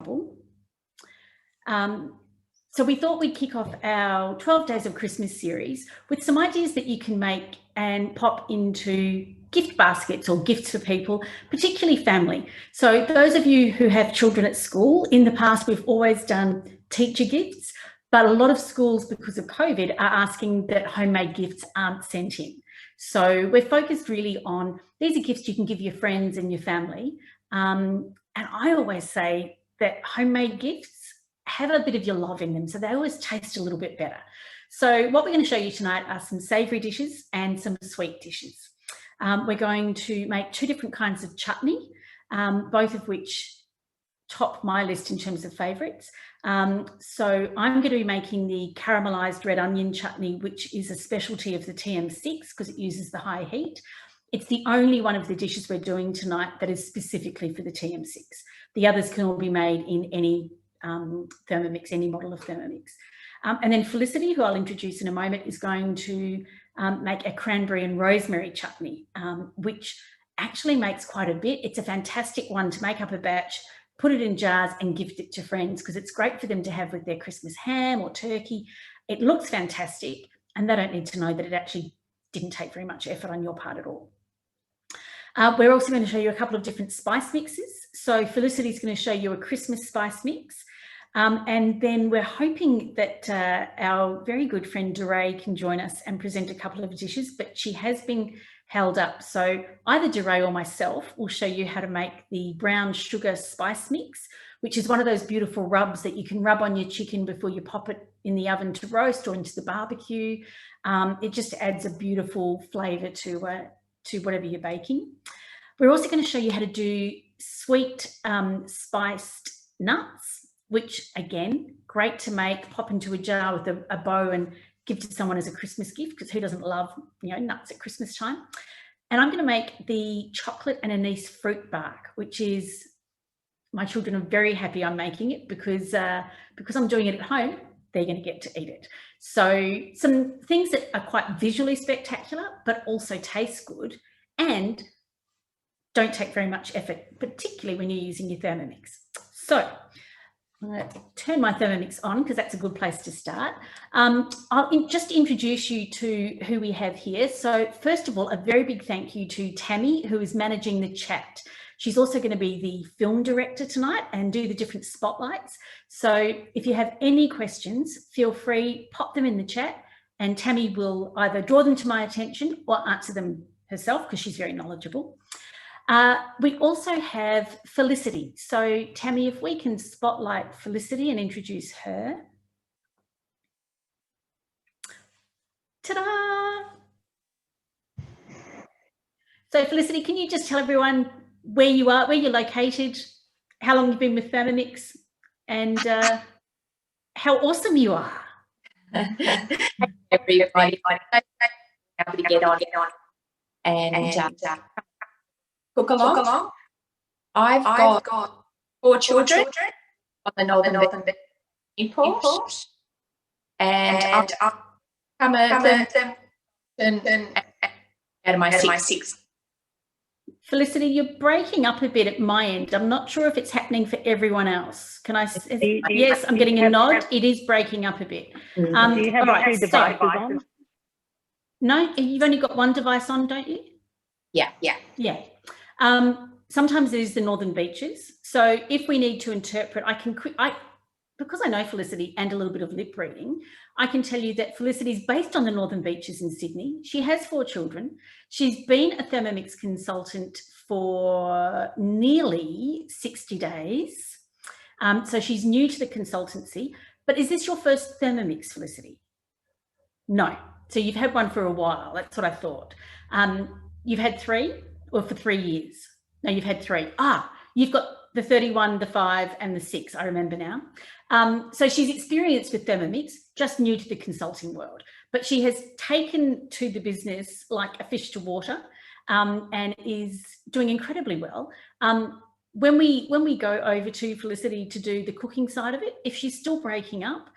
trouble. So we thought we'd kick off our 12 Days of Christmas series with some ideas that you can make and pop into gift baskets or gifts for people, particularly family. So those of you who have children at school, in the past we've always done teacher gifts, but a lot of schools, because of COVID, are asking that homemade gifts aren't sent in. So we're focused really on, these are gifts you can give your friends and your family. And I always say that homemade gifts have a bit of your love in them, so they always taste a little bit better. So what we're going to show you tonight are some savoury dishes and some sweet dishes. We're going to make two different kinds of chutney, both of which top my list in terms of favourites. So I'm going to be making the caramelised red onion chutney, which is a specialty of the TM6 because it uses the high heat. It's the only one of the dishes we're doing tonight that is specifically for the TM6. The others can all be made in any Thermomix, any model of Thermomix. And then Felicity, who I'll introduce in a moment, is going to make a cranberry and rosemary chutney, which actually makes quite a bit. It's a fantastic one to make up a batch, put it in jars and gift it to friends because it's great for them to have with their Christmas ham or turkey. It looks fantastic and they don't need to know that it actually didn't take very much effort on your part at all. We're also going to show you a couple of different spice mixes. So Felicity's going to show you a Christmas spice mix. And then we're hoping that our very good friend DeRay can join us and present a couple of dishes, but she has been held up. So either DeRay or myself will show you how to make the brown sugar spice mix, which is one of those beautiful rubs that you can rub on your chicken before you pop it in the oven to roast or into the barbecue. It just adds a beautiful flavour to whatever you're baking. We're also going to show you how to do sweet spiced nuts, which again, great to make, pop into a jar with a bow and give to someone as a Christmas gift, because who doesn't love, nuts at Christmas time? And I'm going to make the chocolate and anise fruit bark, which is, my children are very happy I'm making it because I'm doing it at home, they're going to get to eat it. So some things that are quite visually spectacular, but also taste good and don't take very much effort, particularly when you're using your Thermomix. So I'm going to turn my Thermomix on because that's a good place to start. I'll just introduce you to who we have here. So first of all, a very big thank you to Tammy, who is managing the chat. She's also going to be the film director tonight and do the different spotlights. So if you have any questions, feel free, pop them in the chat and Tammy will either draw them to my attention or answer them herself because she's very knowledgeable. We also have Felicity. So Tammy, if we can spotlight Felicity and introduce her. Ta-da! So Felicity, can you just tell everyone where you are, where you're located, how long you've been with Thermomix and how awesome you are? Everybody, happy to get on and cook along. I've got 4 children on the northern import, and I'm a out of my 6. Felicity, you're breaking up a bit at my end. I'm not sure if it's happening for everyone else. Can I? Yes, I'm getting a nod. It is breaking up a bit. Do you have 2 devices on? No, you've only got 1 device on, don't you? Yeah. Sometimes there's the Northern Beaches. So if we need to interpret, because I know Felicity and a little bit of lip reading, I can tell you that Felicity is based on the Northern Beaches in Sydney. She has 4 children. She's been a Thermomix consultant for nearly 60 days. So she's new to the consultancy. But is this your first Thermomix, Felicity? No. So you've had one for a while. That's what I thought. You've had 3 or for 3 years? No, you've had 3. You've got the 31, the 5 and the 6, I remember now. So she's experienced with Thermomix, just new to the consulting world, but she has taken to the business like a fish to water and is doing incredibly well. When we go over to Felicity to do the cooking side of it, if she's still breaking up,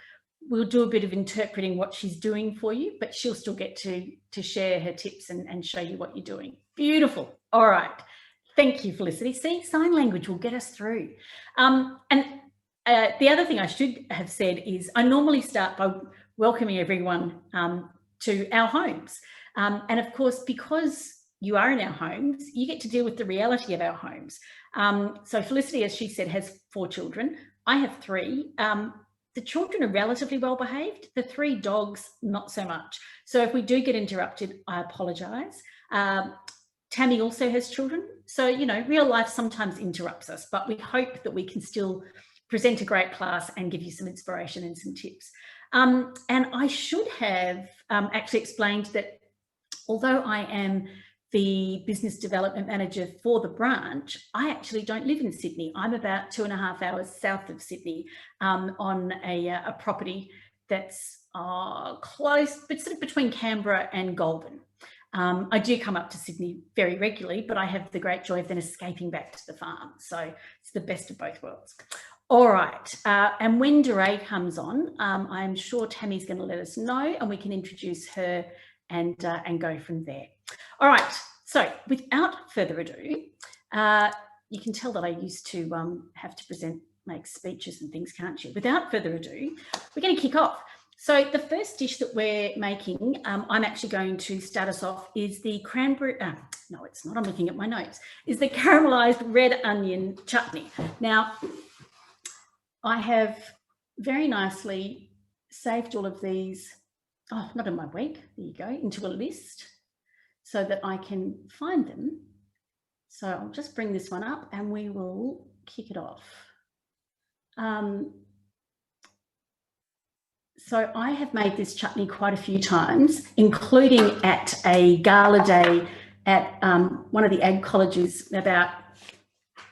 we'll do a bit of interpreting what she's doing for you, but she'll still get to share her tips and show you what you're doing. Beautiful. All right. Thank you, Felicity. See, sign language will get us through. And the other thing I should have said is I normally start by welcoming everyone to our homes. And of course, because you are in our homes, you get to deal with the reality of our homes. So Felicity, as she said, has 4 children. I have 3. The children are relatively well behaved. The 3 dogs, not so much. So if we do get interrupted, I apologise. Tammy also has children. So, you know, real life sometimes interrupts us, but we hope that we can still present a great class and give you some inspiration and some tips. And I should have actually explained that although I am the business development manager for the branch, I actually don't live in Sydney. I'm about 2.5 hours south of Sydney on a property that's close, but sort of between Canberra and Goulburn. I do come up to Sydney very regularly, but I have the great joy of then escaping back to the farm. So it's the best of both worlds. All right, and when Duray comes on, I'm sure Tammy's going to let us know and we can introduce her and go from there. All right, so without further ado, you can tell that I used to have to make speeches and things, can't you? Without further ado, we're going to kick off. So the first dish that we're making, I'm actually going to start us off, is the cranberry, no, it's not, I'm looking at my notes, is the caramelised red onion chutney. Now, I have very nicely saved all of these, not in my week, there you go, into a list so that I can find them. So I'll just bring this one up and we will kick it off. So I have made this chutney quite a few times, including at a gala day at one of the ag colleges about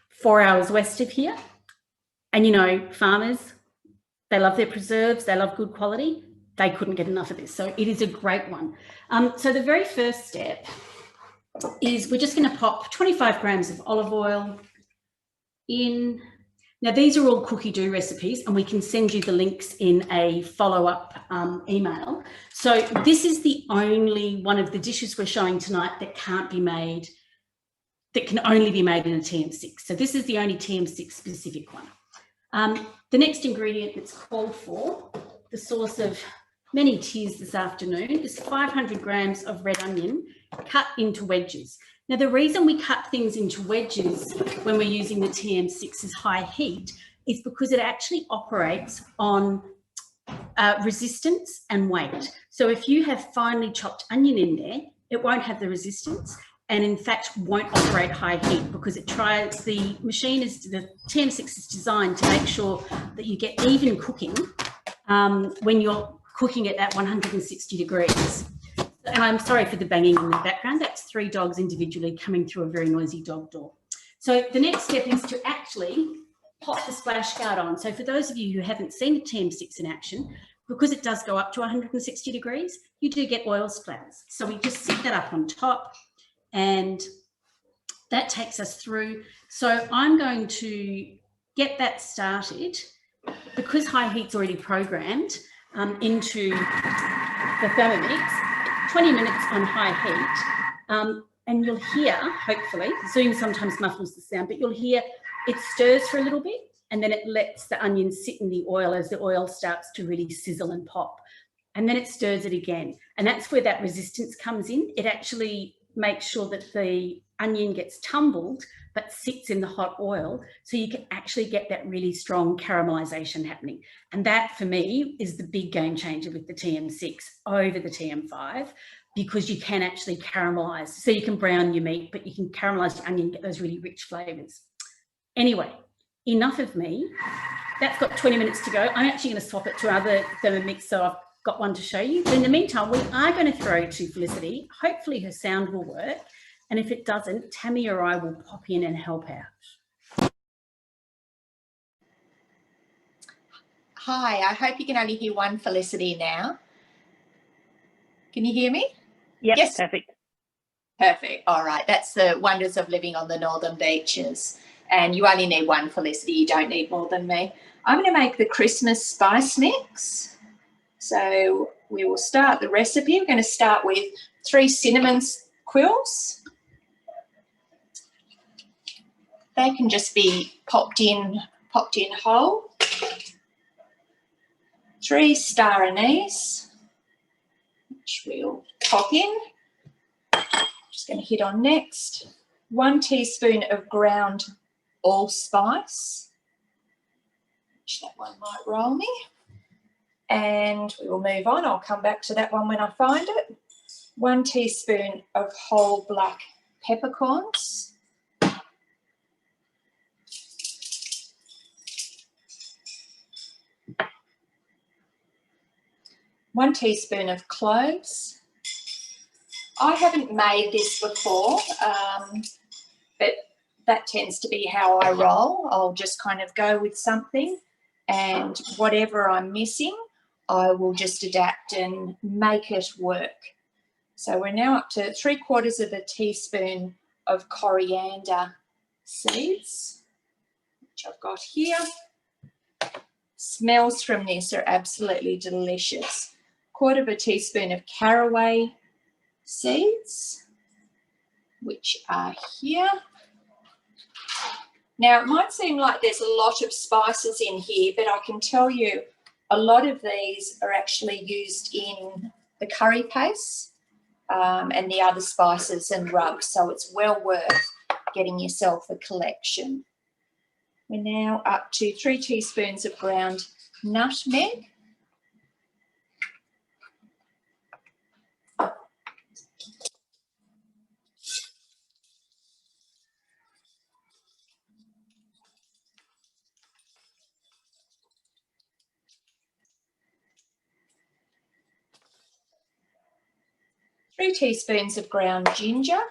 4 hours west of here. And you know, farmers, they love their preserves, they love good quality. They couldn't get enough of this. So it is a great one. So the very first step is we're just going to pop 25 grams of olive oil in. Now, these are all cookie dough recipes and we can send you the links in a follow-up email. So this is the only one of the dishes we're showing tonight that can't be made, that can only be made in a TM6. So this is the only TM6 specific one. The next ingredient that's called for, the source of many tears this afternoon, is 500 grams of red onion cut into wedges. Now, the reason we cut things into wedges when we're using the TM6's high heat is because it actually operates on resistance and weight. So if you have finely chopped onion in there, it won't have the resistance and in fact won't operate high heat because the TM6 is designed to make sure that you get even cooking when you're cooking it at 160 degrees. And I'm sorry for the banging in the background. That's 3 dogs individually coming through a very noisy dog door. So the next step is to actually pop the splash guard on. So for those of you who haven't seen a TM6 in action, because it does go up to 160 degrees, you do get oil splatters. So we just sit that up on top and that takes us through. So I'm going to get that started because high heat's already programmed into the Thermomix. 20 minutes on high heat, and you'll hear, hopefully, Zoom sometimes muffles the sound, but you'll hear it stirs for a little bit and then it lets the onion sit in the oil as the oil starts to really sizzle and pop. And then it stirs it again. And that's where that resistance comes in. It actually makes sure that the onion gets tumbled but sits in the hot oil so you can actually get that really strong caramelization happening. And that for me is the big game changer with the TM6 over the TM5 because you can actually caramelize. So you can brown your meat, but you can caramelize your onion and get those really rich flavors. Anyway, enough of me. That's got 20 minutes to go. I'm actually going to swap it to other Thermomix, so I've got one to show you. But in the meantime, we are going to throw to Felicity. Hopefully her sound will work. And if it doesn't, Tammy or I will pop in and help out. Hi, I hope you can only hear one Felicity now. Can you hear me? Yep, yes. Perfect. Perfect. All right. That's the wonders of living on the northern beaches. And you only need one Felicity. You don't need more than me. I'm going to make the Christmas spice mix. So we will start the recipe. We're going to start with 3 cinnamon quills. They can just be popped in whole. 3 star anise, which we'll pop in. Just going to hit on next. 1 teaspoon of ground allspice, which that one might roll me. And we will move on. I'll come back to that one when I find it. 1 teaspoon of whole black peppercorns. 1 teaspoon of cloves. I haven't made this before, but that tends to be how I roll. I'll just kind of go with something, and whatever I'm missing, I will just adapt and make it work. So we're now up to 3/4 of a teaspoon of coriander seeds, which I've got here. Smells from this are absolutely delicious. 1/4 teaspoon of caraway seeds, which are here. Now, it might seem like there's a lot of spices in here, but I can tell you a lot of these are actually used in the curry paste and the other spices and rubs, so it's well worth getting yourself a collection. We're now up to 3 teaspoons of ground nutmeg. Three teaspoons of ground ginger.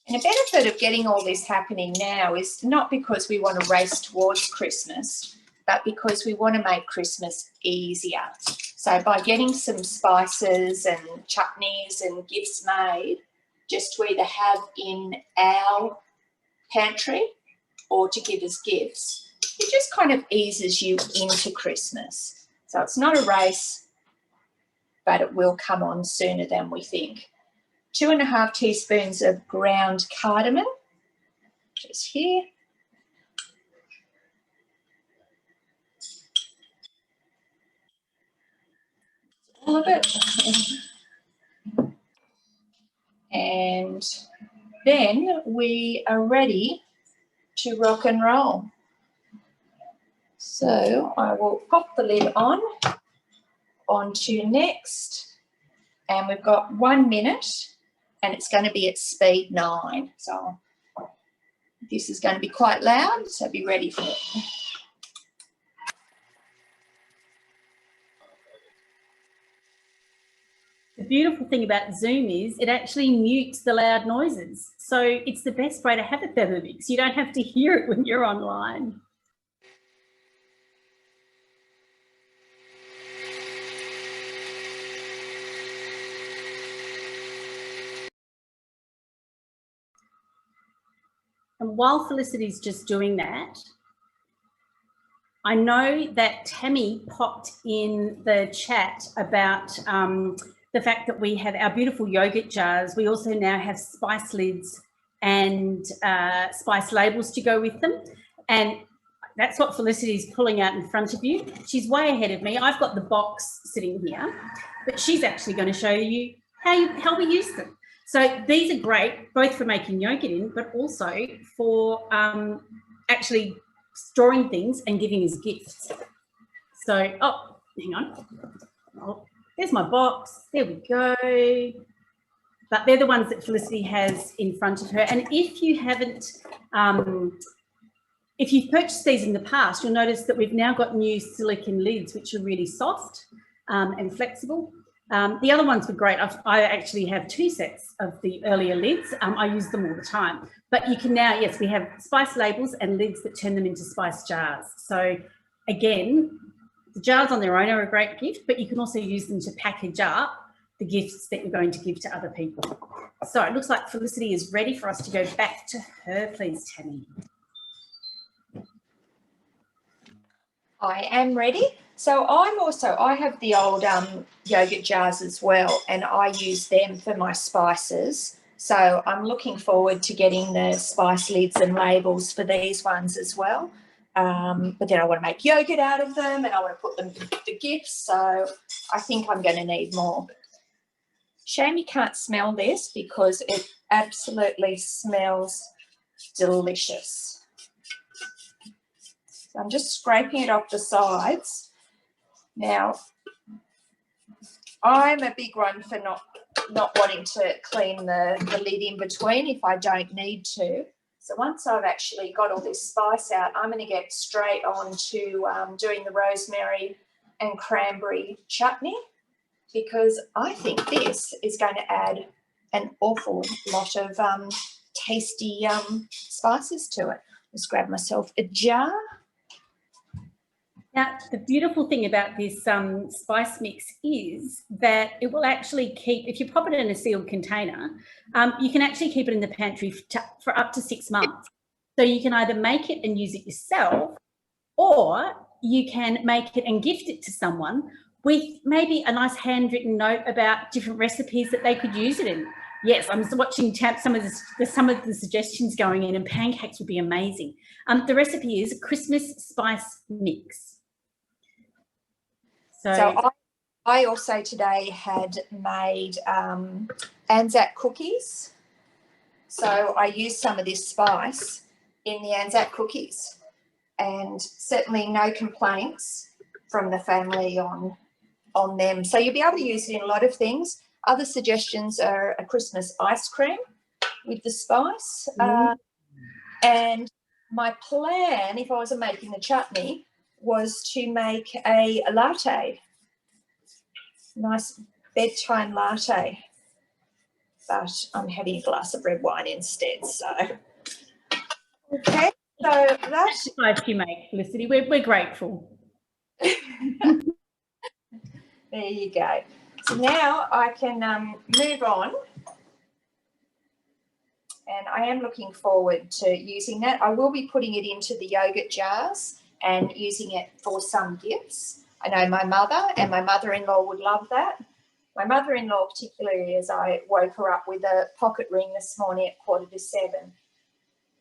And a benefit of getting all this happening now is not because we want to race towards Christmas, but because we want to make Christmas easier. So by getting some spices and chutneys and gifts made, just to either have in our pantry or to give as gifts, it just kind of eases you into Christmas. So it's not a race, but it will come on sooner than we think. 2½ teaspoons of ground cardamom, just here. All of it. And then we are ready to rock and roll. So I will pop the lid onto next, and we've got 1 minute, and it's going to be at speed 9. So this is going to be quite loud, so be ready for it. The beautiful thing about Zoom is it actually mutes the loud noises. So it's the best way to have a Thermomix. You don't have to hear it when you're online. And while Felicity's just doing that, I know that Tammy popped in the chat about the fact that we have our beautiful yogurt jars. We also now have spice lids and spice labels to go with them. And that's what Felicity's pulling out in front of you. She's way ahead of me. I've got the box sitting here, but she's actually going to show you how we use them. So these are great, both for making yogurt in, but also for actually storing things and giving as gifts. So, oh, hang on. Oh, there's my box. There we go. But they're the ones that Felicity has in front of her. And if you haven't, if you've purchased these in the past, you'll notice that we've now got new silicone lids, which are really soft and flexible. The other ones were great. I actually have 2 sets of the earlier lids. I use them all the time. But you can now, yes, we have spice labels and lids that turn them into spice jars. So again, the jars on their own are a great gift, but you can also use them to package up the gifts that you're going to give to other people. So it looks like Felicity is ready for us to go back to her, please, Tammy. I am ready. So I have the old yogurt jars as well, and I use them for my spices So I'm looking forward to getting the spice lids and labels for these ones as well. But then I want to make yogurt out of them and I want to put them to gifts. So I think I'm going to need more. Shame you can't smell this because it absolutely smells delicious. So I'm just scraping it off the sides. Now, I'm a big one for not wanting to clean the lid in between if I don't need to. So once I've actually got all this spice out, I'm going to get straight on to doing the rosemary and cranberry chutney, because I think this is going to add an awful lot of tasty spices to it. Let's grab myself a jar. Now, the beautiful thing about this spice mix is that it will actually keep, if you pop it in a sealed container, you can actually keep it in the pantry for up to 6 months. So you can either make it and use it yourself, or you can make it and gift it to someone with maybe a nice handwritten note about different recipes that they could use it in. Yes, I'm watching some of the suggestions going in, and pancakes would be amazing. The recipe is Christmas spice mix. So I also today had made Anzac cookies. So I used some of this spice in the Anzac cookies, and certainly no complaints from the family on them. So you'll be able to use it in a lot of things. Other suggestions are a Christmas ice cream with the spice. And my plan, if I wasn't making the chutney, was to make a latte, nice bedtime latte. But I'm having a glass of red wine instead. So, okay. So that's the spice you make, Felicity. We're grateful. There you go. So now I can move on, and I am looking forward to using that. I will be putting it into the yogurt jars and using it for some gifts. I know my mother and my mother-in-law would love that. My mother-in-law particularly, as I woke her up with a pocket ring this morning at 7:15.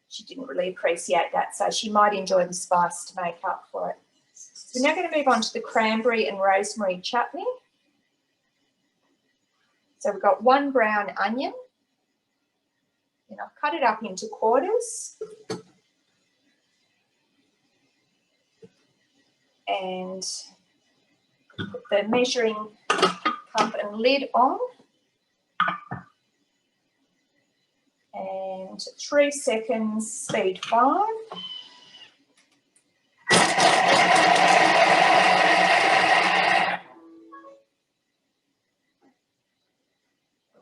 She didn't really appreciate that, so she might enjoy the spice to make up for it. So we're now going to move on to the cranberry and rosemary chutney. So we've got 1 brown onion, and I've cut it up into quarters. And put the measuring cup and lid on. And 3 seconds, speed 5.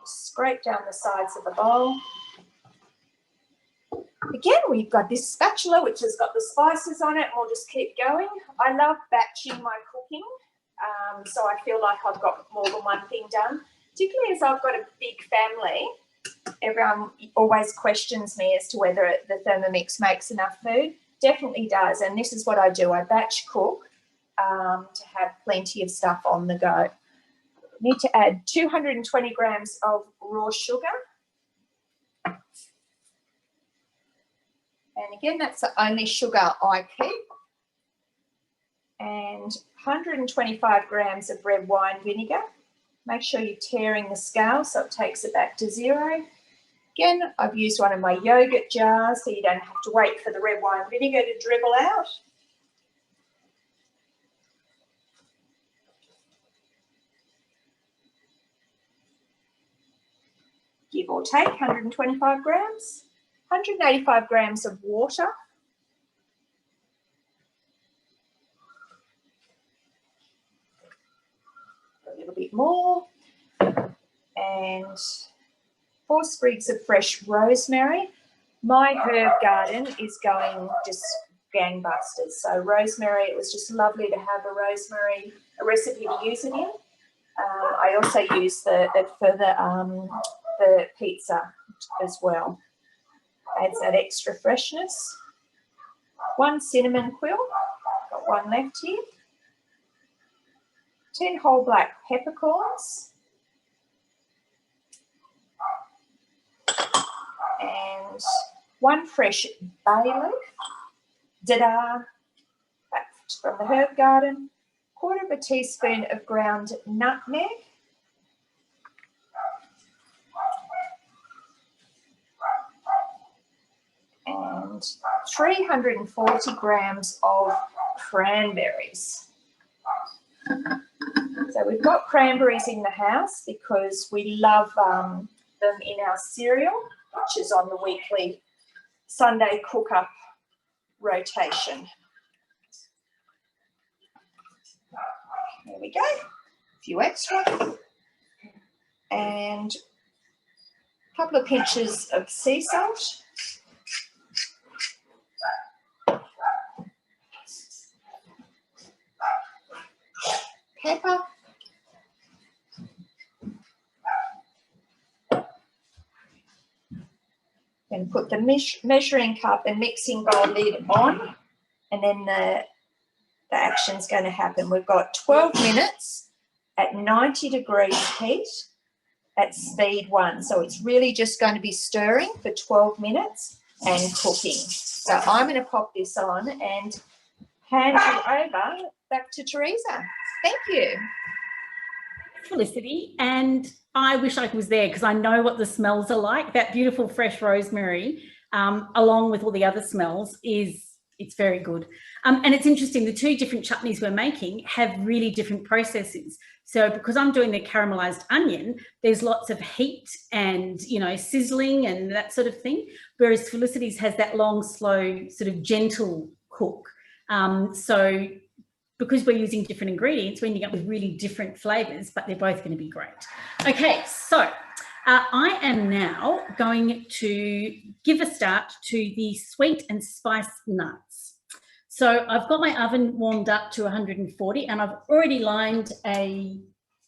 Scrape down the sides of the bowl. Again, we've got this spatula which has got the spices on it, and we'll just keep going. I love batching my cooking, so I feel like I've got more than one thing done, particularly as I've got a big family. Everyone always questions me as to whether the Thermomix makes enough food. Definitely does, and this is what I do. I batch cook to have plenty of stuff on the go. Need to add 220 grams of raw sugar. And again, that's the only sugar I keep. And 125 grams of red wine vinegar. Make sure you're tearing the scale so it takes it back to 0. Again, I've used one of my yogurt jars so you don't have to wait for the red wine vinegar to dribble out. Give or take 125 grams. 185 grams of water. A little bit more. And 4 sprigs of fresh rosemary. My herb garden is going just gangbusters. So rosemary, it was just lovely to have a recipe to use it in. I also use it for the pizza as well. Adds that extra freshness. 1 cinnamon quill, got 1 left here. 10 whole black peppercorns. and 1 fresh bay leaf, da-da, from the herb garden, 1/4 teaspoon of ground nutmeg, and 340 grams of cranberries. So we've got cranberries in the house because we love them in our cereal, which is on the weekly Sunday cook-up rotation. There we go, a few extra, and a couple of pinches of sea salt. Pepper. Then put the measuring cup and mixing bowl lid on, and then the action's going to happen. We've got 12 minutes at 90 degrees heat at speed 1. So it's really just going to be stirring for 12 minutes and cooking. So I'm going to pop this on and hand you over back to Teresa. Thank you. Felicity, and I wish I was there because I know what the smells are like. That beautiful fresh rosemary, along with all the other smells, it's very good. And it's interesting, the 2 different chutneys we're making have really different processes. So because I'm doing the caramelized onion, there's lots of heat and, you know, sizzling and that sort of thing, whereas Felicity's has that long, slow, sort of gentle cook. So because we're using different ingredients, we're ending up with really different flavors, but they're both going to be great. Okay, so I am now going to give a start to the sweet and spice nuts. So I've got my oven warmed up to 140 and I've already lined a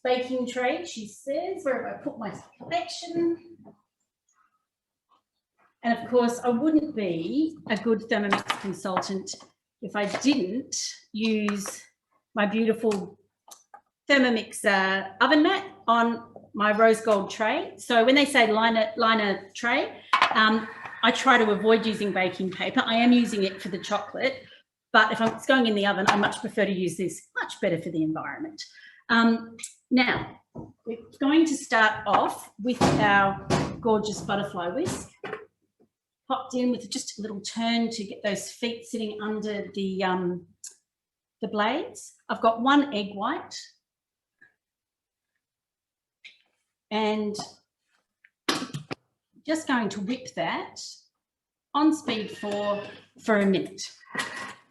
baking tray, she says, where have I put my collection? And of course, I wouldn't be a good Thermomix consultant if I didn't use my beautiful Thermomix oven mat on my rose gold tray. So when they say line a tray, I try to avoid using baking paper. I am using it for the chocolate, but if it's going in the oven, I much prefer to use this, much better for the environment. Now, we're going to start off with our gorgeous butterfly whisk. Popped in with just a little turn to get those feet sitting under the blades. I've got 1 egg white and just going to whip that on speed 4 for a minute.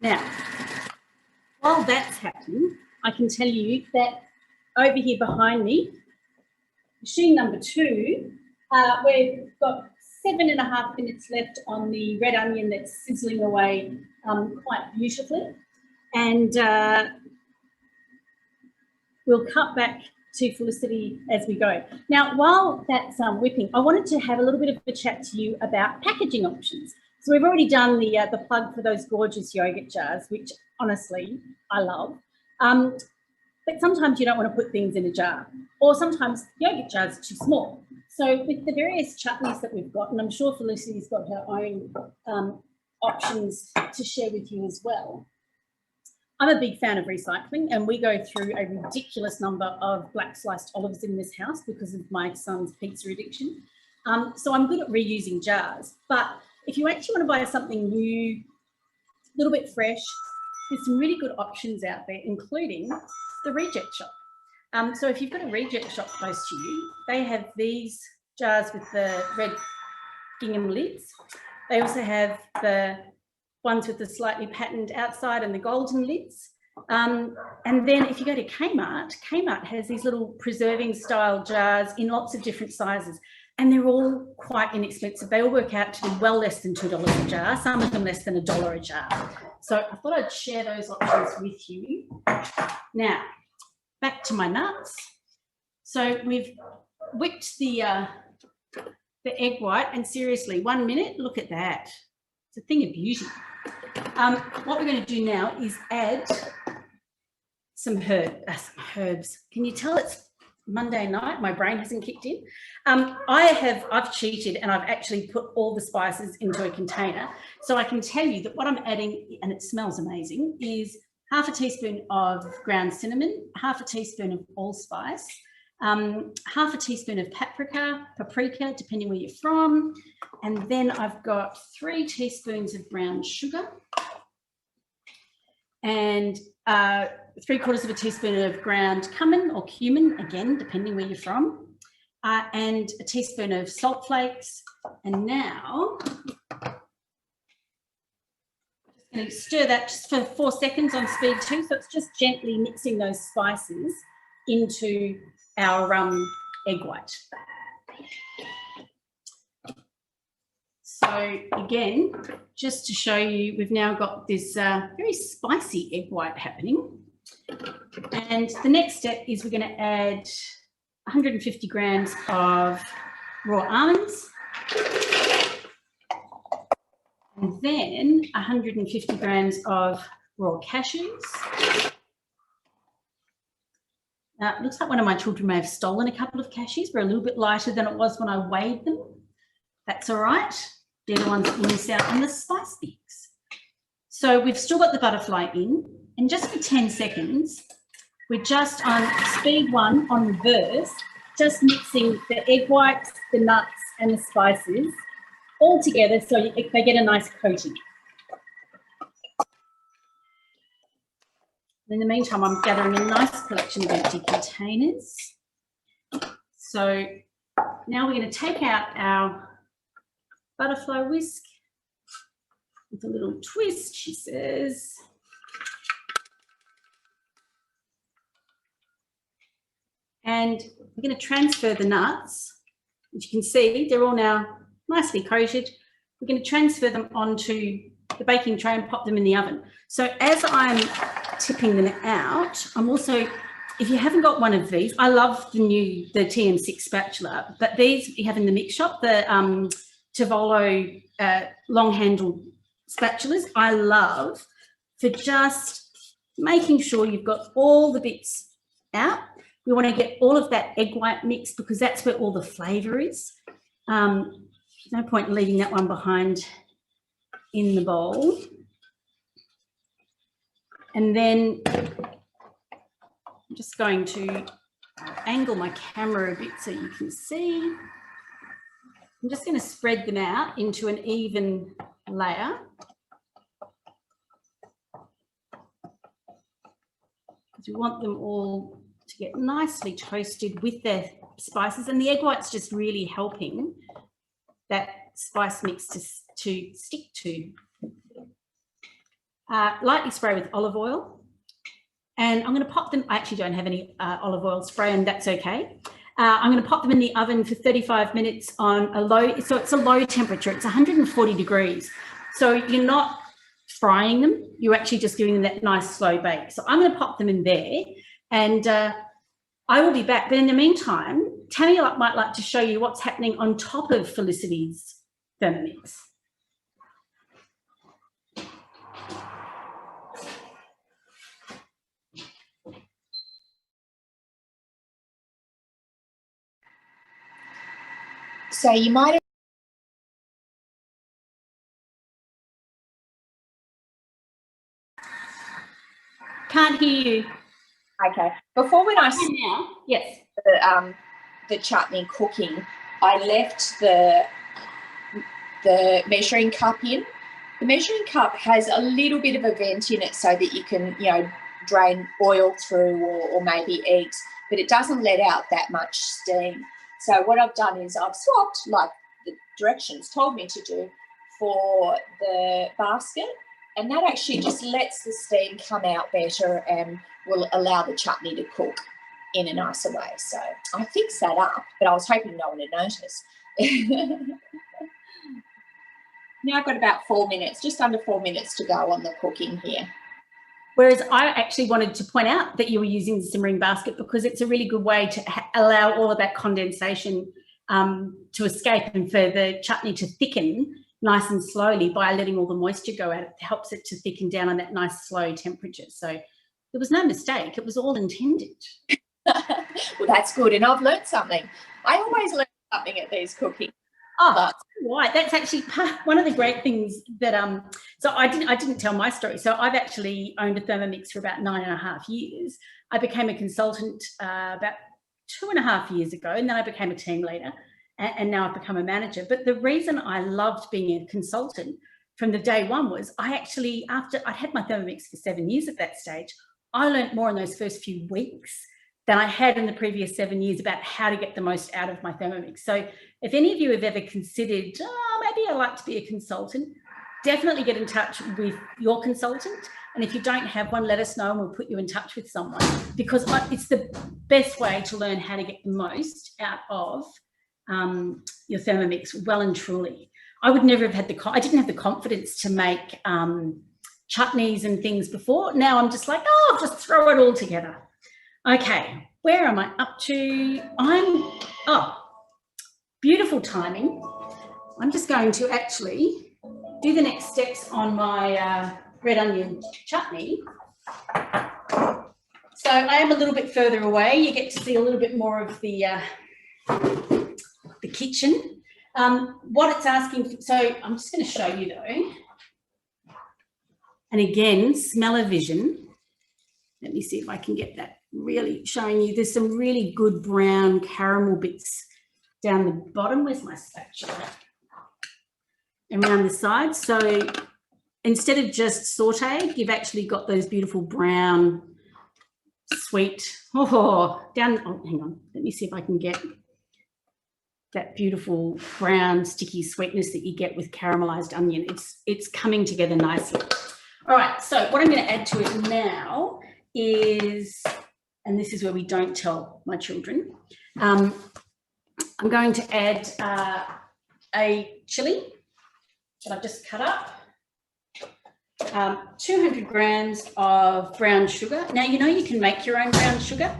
Now, while that's happening, I can tell you that over here behind me, machine number 2, we've got 7.5 minutes left on the red onion that's sizzling away quite beautifully. And we'll cut back to Felicity as we go. Now, while that's whipping, I wanted to have a little bit of a chat to you about packaging options. So we've already done the plug for those gorgeous yogurt jars, which honestly, I love. But sometimes you don't want to put things in a jar, or sometimes yogurt jars are too small. So with the various chutneys that we've got, and I'm sure Felicity's got her own options to share with you as well. I'm a big fan of recycling, and we go through a ridiculous number of black sliced olives in this house because of my son's pizza addiction. So I'm good at reusing jars. But if you actually want to buy something new, a little bit fresh, there's some really good options out there, including the reject shop. So if you've got a reject shop close to you, they have these jars with the red gingham lids. They also have the ones with the slightly patterned outside and the golden lids. And then if you go to Kmart, Kmart has these little preserving style jars in lots of different sizes, and they're all quite inexpensive. They all work out to be well less than $2 a jar, some of them less than $1 a jar. So I thought I'd share those options with you. Now, back to my nuts. So we've whipped the egg white, and seriously, 1 minute, look at that. It's a thing of beauty. What we're going to do now is add some herbs. Can you tell it's Monday night. My brain hasn't kicked in. I've cheated and I've actually put all the spices into a container. So I can tell you that what I'm adding, and it smells amazing, is half a teaspoon of ground cinnamon, half a teaspoon of allspice, half a teaspoon of paprika, depending where you're from. And then I've got 3 teaspoons of brown sugar and 3/4 of a teaspoon of ground cumin or cumin, again, depending where you're from, and a teaspoon of salt flakes. And now I'm just going to stir that just for 4 seconds on speed 2. So it's just gently mixing those spices into our egg white. So again, just to show you, we've now got this very spicy egg white happening. And the next step is we're going to add 150 grams of raw almonds, and then 150 grams of raw cashews. Now, it looks like one of my children may have stolen a couple of cashews. They're a little bit lighter than it was when I weighed them. That's all right. They're the ones that you miss out on the spice sticks. So we've still got the butterfly in, and just for 10 seconds, we're just on speed 1 on reverse, just mixing the egg whites, the nuts and the spices all together so they get a nice coating. In the meantime, I'm gathering a nice collection of empty containers. So now we're going to take out our butterfly whisk with a little twist, she says. And we're going to transfer the nuts. As you can see, they're all now nicely coated. We're going to transfer them onto the baking tray and pop them in the oven. So as I'm tipping them out, I'm also, if you haven't got one of these, I love the TM6 spatula, but these you have in the mix shop, the Tivolo long-handled spatulas, I love for just making sure you've got all the bits out. We want to get all of that egg white mix because that's where all the flavour is. No point in leaving that one behind in the bowl. And then I'm just going to angle my camera a bit so you can see. I'm just going to spread them out into an even layer. Because we want them all to get nicely toasted with their spices, and the egg white's just really helping that spice mix to stick to. Lightly spray with olive oil, and I'm going to pop them. I actually don't have any olive oil spray, and that's okay. I'm going to pop them in the oven for 35 minutes on a low, so it's a low temperature, it's 140 degrees. So you're not frying them, you're actually just giving them that nice slow bake. So I'm going to pop them in there, and I will be back. But in the meantime, Tammy might like to show you what's happening on top of Felicity's Thermomix. So you might have Can't hear you. okay. Before when I Now, yes. The chutney cooking, I left the measuring cup in. The measuring cup has a little bit of a vent in it so that you can, drain oil through or maybe eggs, but it doesn't let out that much steam. So what I've done is I've swapped, like the directions told me to do, for the basket, and that actually just lets the steam come out better and will allow the chutney to cook in a nicer way. So I fixed that up, but I was hoping no one would notice. Now I've got about 4 minutes, just under 4 minutes to go on the cooking here. Whereas I actually wanted to point out that you were using the simmering basket because it's a really good way to allow all of that condensation to escape and for the chutney to thicken nice and slowly by letting all the moisture go out. It helps it to thicken down on that nice slow temperature. So there was no mistake. It was all intended. Well, that's good. And I've learned something. I always learn something at these cooking. Oh, right. That's actually one of the great things that so I didn't tell my story. So I've actually owned a Thermomix for about 9.5 years. I became a consultant about 2.5 years ago, and then I became a team leader, and now I've become a manager. But the reason I loved being a consultant from the day one was after I'd had my Thermomix for 7 years at that stage, I learned more in those first few weeks than I had in the previous 7 years about how to get the most out of my Thermomix. So if any of you have ever considered, maybe I'd like to be a consultant, definitely get in touch with your consultant. And if you don't have one, let us know and we'll put you in touch with someone, because it's the best way to learn how to get the most out of your Thermomix, well and truly. I would never have had I didn't have the confidence to make chutneys and things before. Now I'm just like, I'll just throw it all together. Okay, where am I up to? Beautiful timing. I'm just going to actually do the next steps on my red onion chutney. So I am a little bit further away. You get to see a little bit more of the kitchen. What it's asking, so I'm just going to show you though. And again, smell-o-vision. Let me see if I can get that really showing you. There's some really good brown caramel bits down the bottom. Where's my spatula? And around the sides. So instead of just sauteed, you've actually got those beautiful brown, sweet, hang on. Let me see if I can get that beautiful brown sticky sweetness that you get with caramelized onion. It's coming together nicely. All right, so what I'm going to add to it now is, and this is where we don't tell my children, I'm going to add a chili that I've just cut up, 200 grams of brown sugar. Now, you know you can make your own brown sugar.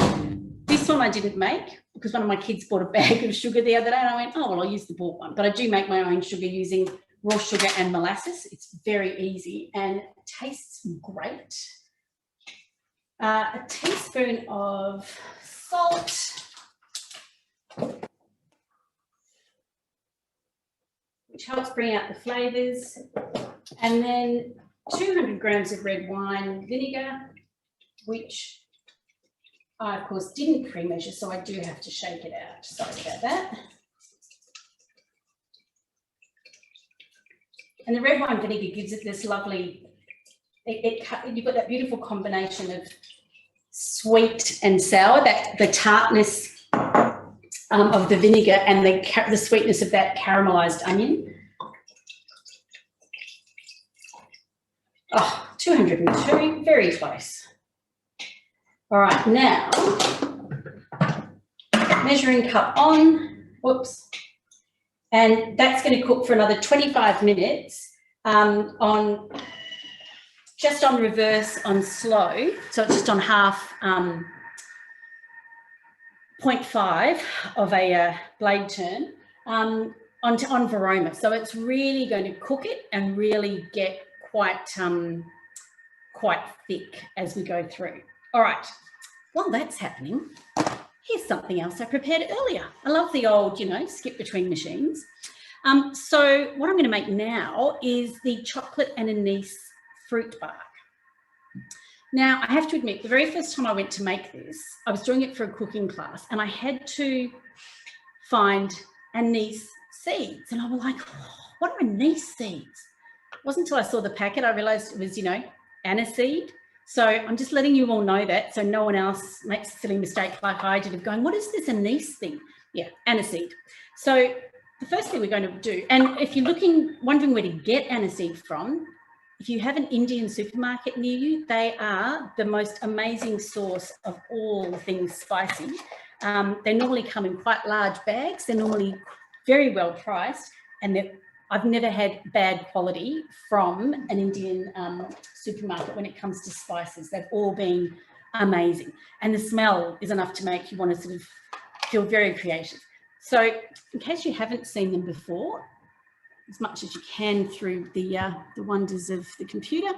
This one I didn't make because one of my kids bought a bag of sugar the other day and I went, oh, well, I'll use the bought one. But I do make my own sugar using raw sugar and molasses. It's very easy and tastes great. A teaspoon of salt, which helps bring out the flavours, and then 200 grams of red wine vinegar, which I, of course, didn't pre-measure, so I do have to shake it out. Sorry about that. And the red wine vinegar gives it this lovely, you've got that beautiful combination of sweet and sour, that the tartness of the vinegar and the sweetness of that caramelized onion. Oh, 202, very close. All right, now, measuring cup on, whoops, and that's going to cook for another 25 minutes just on reverse on slow, so it's just on half 0.5 of a blade turn on Varoma. So it's really going to cook it and really get quite thick as we go through. All right, while that's happening, here's something else I prepared earlier. I love the old, skip between machines. So what I'm going to make now is the chocolate and anise fruit bark. Now, I have to admit, the very first time I went to make this, I was doing it for a cooking class and I had to find anise seeds. And I was like, what are anise seeds? It wasn't until I saw the packet I realised it was, aniseed. So I'm just letting you all know that so no one else makes a silly mistake like I did of going, what is this anise thing? Yeah, aniseed. So the first thing we're going to do, and if you're wondering where to get aniseed from, if you have an Indian supermarket near you, they are the most amazing source of all things spicy. They normally come in quite large bags. They're normally very well priced, and I've never had bad quality from an Indian supermarket when it comes to spices. They've all been amazing. And the smell is enough to make you want to sort of feel very creative. So in case you haven't seen them before, as much as you can through the wonders of the computer,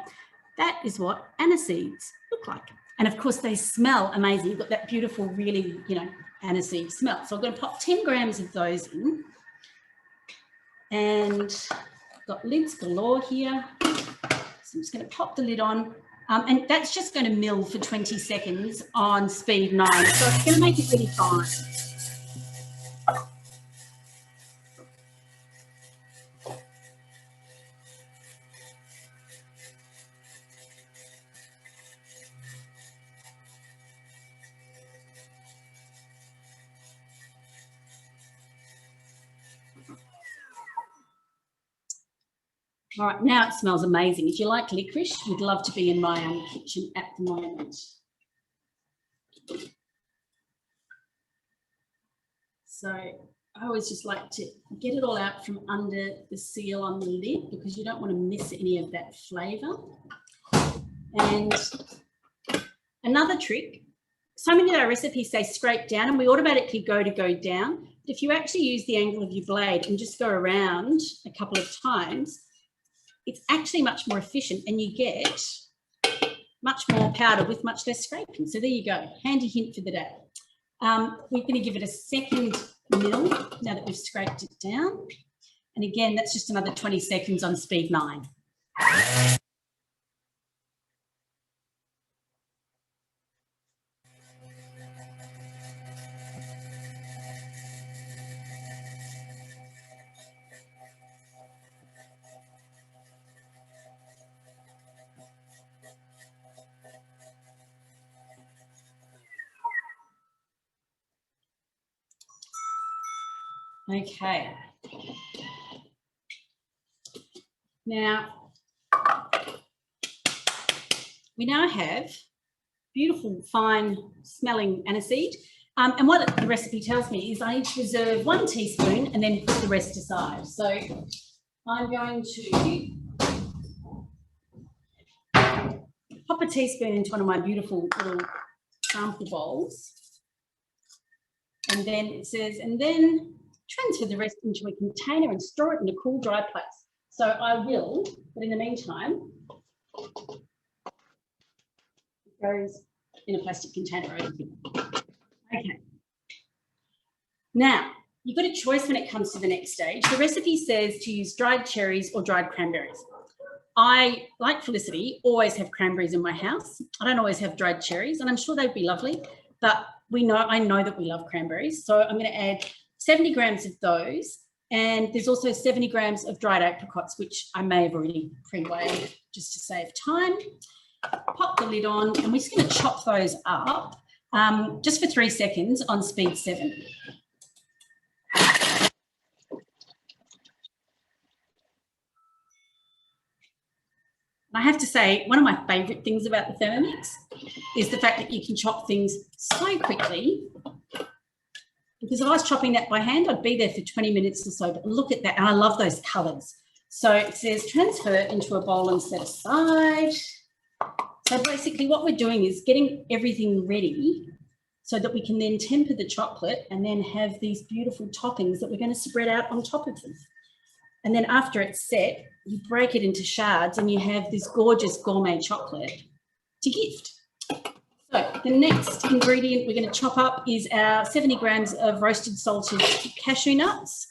that is what aniseeds look like. And of course, they smell amazing. You've got that beautiful, really, you know, aniseed smell. So I'm going to pop 10 grams of those in. And I've got lids galore here. So I'm just going to pop the lid on. And that's just going to mill for 20 seconds on speed 9. So it's going to make it really fine. All right, now it smells amazing. If you like licorice, you'd love to be in my kitchen at the moment. So I always just like to get it all out from under the seal on the lid because you don't want to miss any of that flavour. And another trick, so many of our recipes say scrape down and we automatically go down. But if you actually use the angle of your blade and just go around a couple of times, it's actually much more efficient and you get much more powder with much less scraping. So there you go, handy hint for the day. We're going to give it a second mill now that we've scraped it down. And again, that's just another 20 seconds on speed 9. Okay. Now, we now have beautiful, fine smelling aniseed. And what the recipe tells me is I need to reserve 1 teaspoon and then put the rest aside. So I'm going to pop a teaspoon into one of my beautiful little sample bowls. And then it says, and then transfer the rest into a container and store it in a cool, dry place. So I will, but in the meantime, it goes in a plastic container over here. Okay. Now, you've got a choice when it comes to the next stage. The recipe says to use dried cherries or dried cranberries. I, like Felicity, always have cranberries in my house. I don't always have dried cherries, and I'm sure they'd be lovely, but I know that we love cranberries. So I'm going to add 70 grams of those. And there's also 70 grams of dried apricots, which I may have already pre-weighed just to save time. Pop the lid on, and we're just going to chop those up just for 3 seconds on speed 7. I have to say, one of my favourite things about the Thermomix is the fact that you can chop things so quickly. Because if I was chopping that by hand, I'd be there for 20 minutes or so. But look at that, and I love those colours. So it says transfer into a bowl and set aside. So basically what we're doing is getting everything ready so that we can then temper the chocolate and then have these beautiful toppings that we're going to spread out on top of them. And then after it's set, you break it into shards and you have this gorgeous gourmet chocolate to gift. So the next ingredient we're going to chop up is our 70 grams of roasted salted cashew nuts.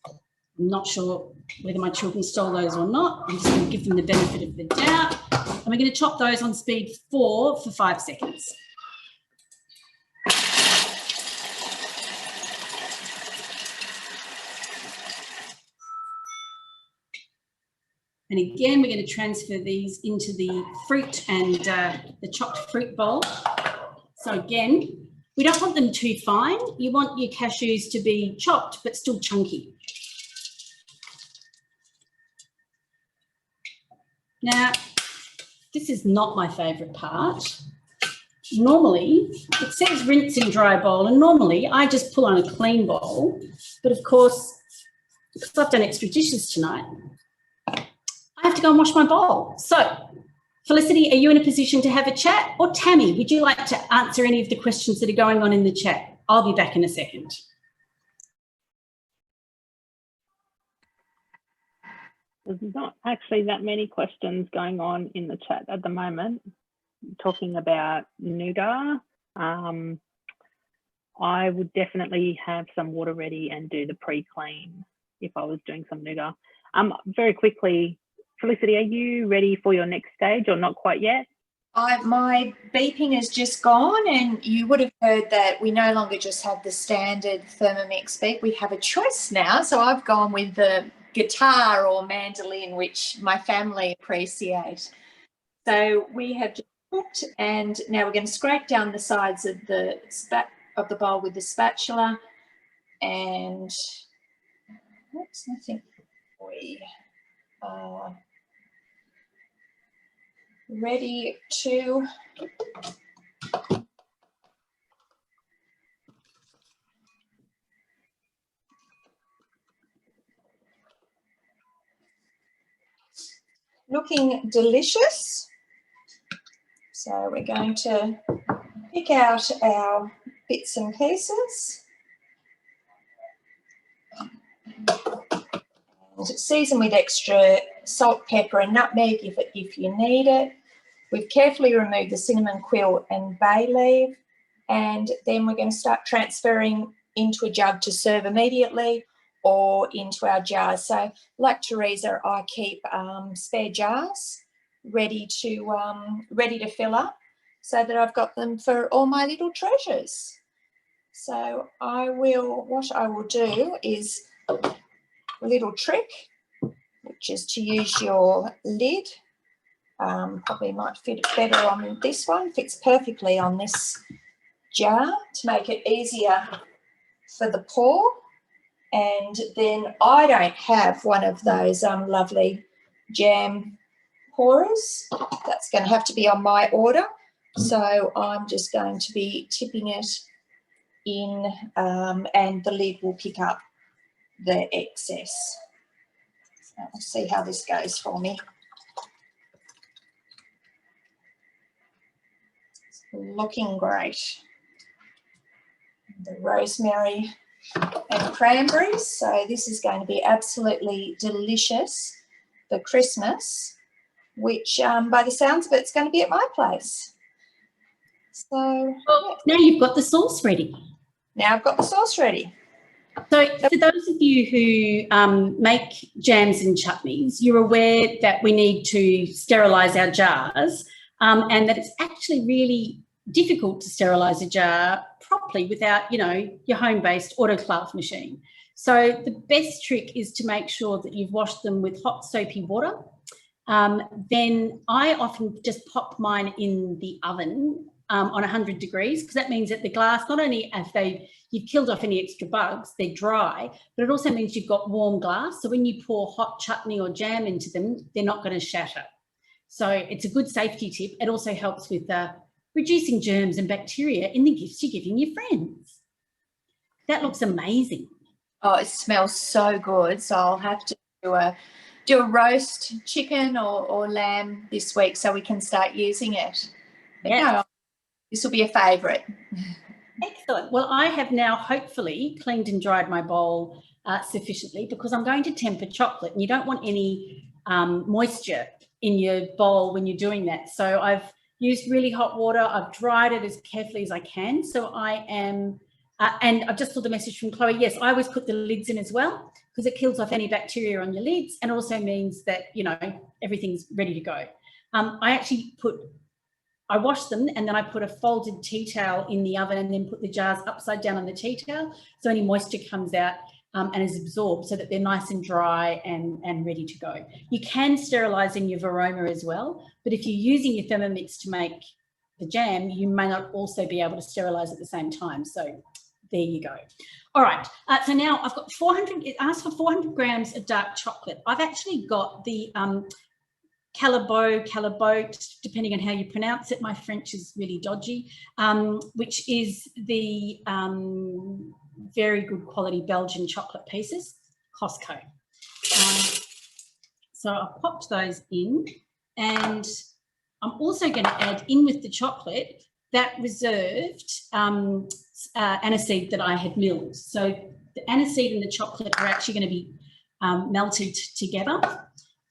I'm not sure whether my children stole those or not. I'm just going to give them the benefit of the doubt. And we're going to chop those on speed 4 for 5 seconds. And again, we're going to transfer these into the fruit and the chopped fruit bowl. So again, we don't want them too fine. You want your cashews to be chopped, but still chunky. Now, this is not my favourite part. Normally, it says rinse in dry bowl, and normally I just pull on a clean bowl. But of course, because I've done extra dishes tonight, I have to go and wash my bowl. So, Felicity, are you in a position to have a chat? Or Tammy, would you like to answer any of the questions that are going on in the chat? I'll be back in a second. There's not actually that many questions going on in the chat at the moment. talking about nougat, I would definitely have some water ready and do the pre-clean if I was doing some nougat. Very quickly, Felicity, are you ready for your next stage or not quite yet? My beeping has just gone, and you would have heard that we no longer just have the standard Thermomix beep. We have a choice now. So I've gone with the guitar or mandolin, which my family appreciate. So we have just cooked, and now we're going to scrape down the sides of the bowl with the spatula, and oops, I think we are ready to looking delicious. So we're going to pick out our bits and pieces and season with extra salt, pepper and nutmeg if you need it. We've carefully removed the cinnamon quill and bay leaf, and then we're going to start transferring into a jug to serve immediately or into our jars. So like Teresa, I keep spare jars ready to fill up so that I've got them for all my little treasures. So what I will do is a little trick, which is to use your lid. Probably might fit better on this one, fits perfectly on this jar to make it easier for the pour. And then I don't have one of those lovely jam pourers. That's going to have to be on my order. So I'm just going to be tipping it in and the lid will pick up the excess. So let's see how this goes for me. Looking great. The rosemary and cranberries. So this is going to be absolutely delicious for Christmas, which by the sounds of it, it's going to be at my place. So now you've got the sauce ready. Now I've got the sauce ready. So for those of you who make jams and chutneys, you're aware that we need to sterilise our jars and that it's actually really difficult to sterilise a jar properly without, your home-based autoclave machine. So the best trick is to make sure that you've washed them with hot soapy water. Then I often just pop mine in the oven on 100 degrees, because that means that the glass, not only have you've killed off any extra bugs, they're dry, but it also means you've got warm glass. So when you pour hot chutney or jam into them, they're not going to shatter. So it's a good safety tip. It also helps with reducing germs and bacteria in the gifts you're giving your friends. That looks amazing. Oh, it smells so good. So I'll have to do a roast chicken or lamb this week so we can start using it. Yes. No, this will be a favourite. Excellent. Well, I have now hopefully cleaned and dried my bowl sufficiently, because I'm going to temper chocolate and you don't want any moisture in your bowl when you're doing that. So I've used really hot water. I've dried it as carefully as I can. So I am, and I've just saw the message from Chloe. Yes, I always put the lids in as well, because it kills off any bacteria on your lids and also means that, everything's ready to go. I wash them and then I put a folded tea towel in the oven and then put the jars upside down on the tea towel so any moisture comes out and is absorbed, so that they're nice and dry and ready to go. You can sterilise in your Varoma as well, but if you're using your Thermomix to make the jam, you may not also be able to sterilise at the same time. So there you go. All right, so now I've got 400, it asks for 400 grams of dark chocolate. I've actually got the Calabote, depending on how you pronounce it. My French is really dodgy, which is the very good quality Belgian chocolate pieces, Costco. So I've popped those in, and I'm also going to add in with the chocolate that reserved aniseed that I had milled. So the aniseed and the chocolate are actually going to be melted together.